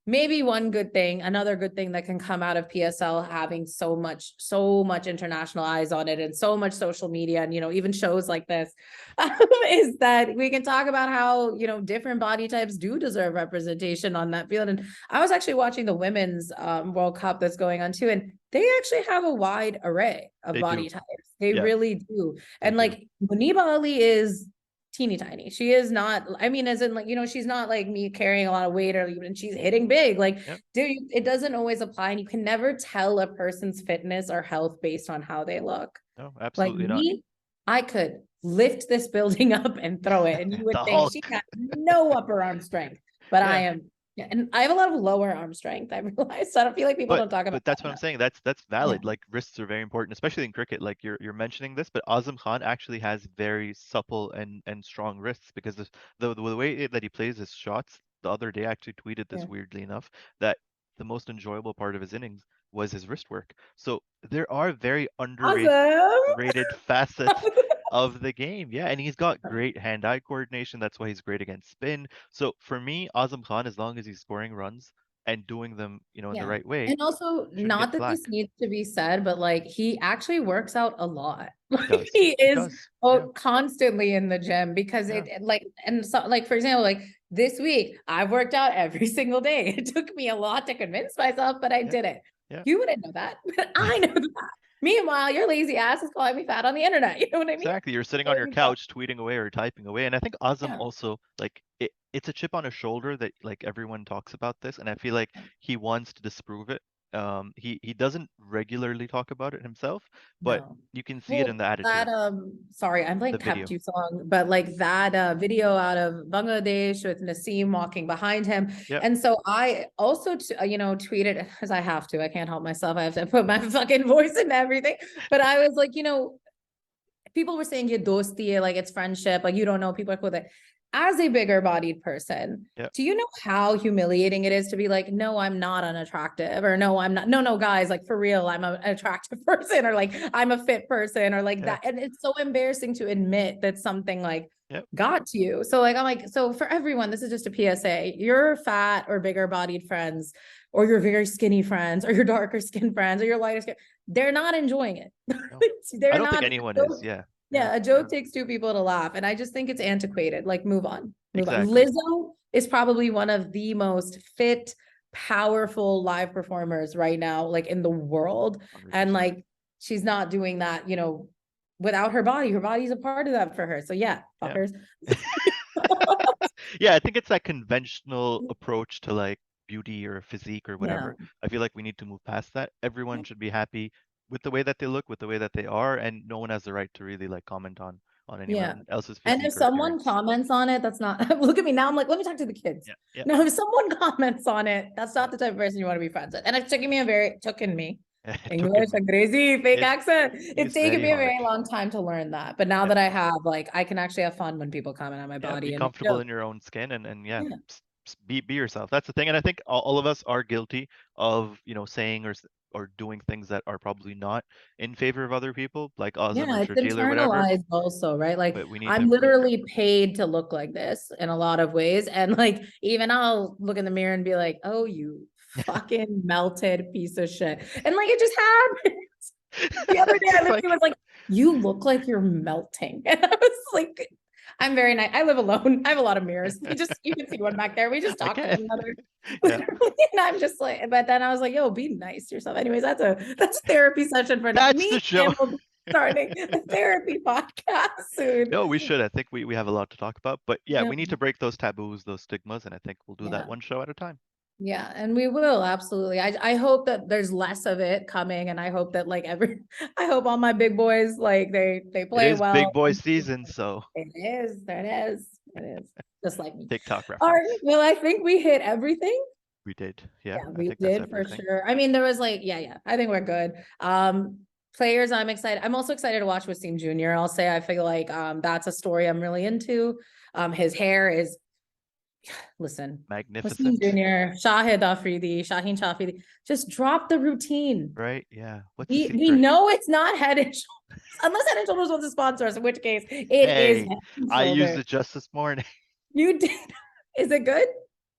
maybe another good thing that can come out of PSL having so much international eyes on it and so much social media and, even shows like this is that we can talk about how, different body types do deserve representation on that field. And I was actually watching the women's World Cup that's going on too. And they actually have a wide array of They body do. types. They Yeah, really do. they And do. like Muniba Ali is teeny tiny. She is not, I mean, as in like, she's not like me carrying a lot of weight or even she's hitting big. Like, Yep. dude, it doesn't always apply. And you can never tell a person's fitness or health based on how they look. No, Like absolutely not. me, I could lift this building up and throw it. And you would The think she Hulk. got no upper arm strength, but I Yeah. am Yeah, and I have a lot of lower arm strength. I realized. I don't feel like people don't talk about But that's that what I'm enough. saying. That's Yeah, valid. Like wrists are very important, especially in cricket. Like you're mentioning this, but Azam Khan actually has very supple and strong wrists because the way that he plays his shots. The other day, I actually tweeted yeah. this weirdly enough that the most enjoyable part of his innings was his wrist work. So there are very underrated Awesome. rated facets of the game. Yeah, and he's got great hand-eye coordination. That's why he's great against spin. So for me, Azam Khan, as long as he's scoring runs and doing them, in the Yeah. right way, And also, shouldn't get not that flack. this needs to be said, but like he actually works out a lot. He Like does. he He is does. Yeah. constantly in the gym because Yeah. like, and so like, for example, like this week, I've worked out every single day. It took me a lot to convince myself, but I Yeah. did it. Yeah. You wouldn't know that, but I know that. Meanwhile, your lazy ass is calling me fat on the internet. You know what I mean? Exactly. You're sitting on There your you go. couch tweeting away or typing away. And I think Azam Yeah. also like it's a chip on his shoulder that like everyone talks about this, and I feel like he wants to disprove it. He doesn't regularly talk about it himself, but No. you can see it in Well, the that attitude, sorry, I'm the like kept video. you song, but like that video out of Bangladesh with Naseem walking behind him. Yep. And so I also tweeted because I have to, I can't help myself. I have to put my fucking voice in everything. But I was like, people were saying ye dosti hai, like it's friendship, like you don't know people are cool with it. As a bigger bodied person, Yep. do you know how humiliating it is to be like, no, I'm not unattractive, or no, I'm not, no, guys, like for real, I'm an attractive person, or like I'm a fit person, or like Yeah. that. And it's so embarrassing to admit that something like Yep. got to you. So like I'm like, so for everyone, this is just a PSA. Your fat or bigger bodied friends, or your very skinny friends, or your darker skin friends, or your lighter skin, they're not enjoying it. No. I They're don't think not. anyone is. Yeah. Yeah. Yeah, a joke takes two people to laugh, and I just think it's antiquated. Like, move on, move on. Exactly. Lizzo is probably one of the most fit, powerful live performers right now, like in the world. And 100%. like, she's not doing that, without her body. Her body's a part of that for her. So yeah, Yeah. fuckers. Yeah, I think it's that conventional approach to like beauty or physique or Yeah, whatever. I feel like we need to move past that. Everyone should be happy with the way that they look, with the way that they are, and no one has the right to really like comment on yeah. anyone else's And if physique or someone appearance. comments on it, that's not. Look at me now. I'm like, let me talk to the kids. Yeah, yeah, No, if someone comments on it, that's yeah. not the type of person you want to be friends with. And it's taken me It took English, him. a crazy fake It accent. It's is taken very me a hard. very long time to learn that. But now Yeah, that I have, like, I can actually have fun when people comment on my yeah. Be body and make comfortable jokes. in your own skin and yeah, Yeah. be yourself. That's the thing. And I think all of us are guilty of, saying or doing things that are probably not in favor of other people, like Azam or Yeah, it's Sharjeel or whatever. internalized also, right? Like But we need to I'm improve. literally paid to look like this in a lot of ways. And like even I'll look in the mirror and be like, oh, you fucking melted piece of shit. And like it just happened. The other day I It's literally like was like, you look like you're melting. And I was like, I'm very nice. I live alone. I have a lot of mirrors. You can see one back there. We just I talk to can. one another. Yeah. Literally. And I'm just like, but then I was like, yo, be nice to yourself. Anyways, that's a therapy session for That's me the show. and we'll be starting a therapy podcast soon. No, we should. I think we have a lot to talk about. But yeah, Yeah. we need to break those taboos, those stigmas, and I think we'll do that Yeah. one show at a time. Yeah, and we will absolutely. I hope that there's less of it coming, and I hope that I hope all my big boys like they It play is big well. boy season, so It is, it is just like me. TikTok All reference. right, well, I think we hit everything. We did. Yeah, Yeah, I we think that's did for everything. sure. I mean, there was like, yeah, I think we're good. Players, I'm excited. I'm also excited to watch Wasim Jr. I'll say I feel like that's a story I'm really into. His hair is listen, Wasim Magnificent. Jr., Shahid Afridi, Shaheen Shafidi, just drop the routine. Right? Yeah. What's the We secret? know it's not Head and Shoulders, unless Head and Shoulders wants to sponsor us, in which case it is Hey, Head and I used Shoulders. it just this morning. You did. Is it good?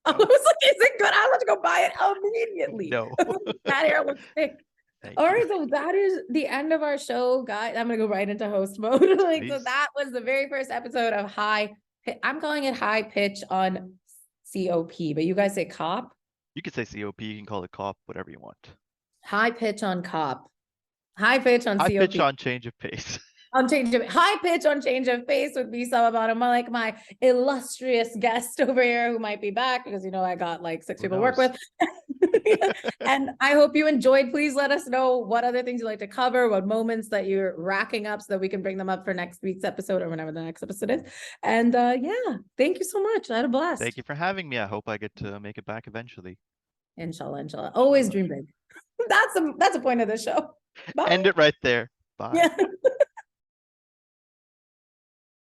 I was No. like, is it good? I want to go buy it immediately. No. That hair looks thick. Thank All you. right, so that is the end of our show, guys. I'm gonna go right into host mode. Like, so Please. that was the very first episode of I'm calling it high pitch on COP, but you guys say cop. You can say COP, you can call it cop, whatever you want. High pitch on cop. High pitch on High COP. pitch on change of pace. On change of high pitch on change of pace would be Sabah Bano Malik, my illustrious guest over here who might be back because I got like 6 Who people to work knows? with. And I hope you enjoyed. Please let us know what other things you'd like to cover, what moments that you're racking up so that we can bring them up for next week's episode or whenever the next episode is. And yeah, thank you so much. I had a blast. Thank you for having me. I hope I get to make it back eventually. Inshallah, inshallah. Always Inshallah. dream big. That's a point of the show. Bye. End it right there. Bye. Yeah.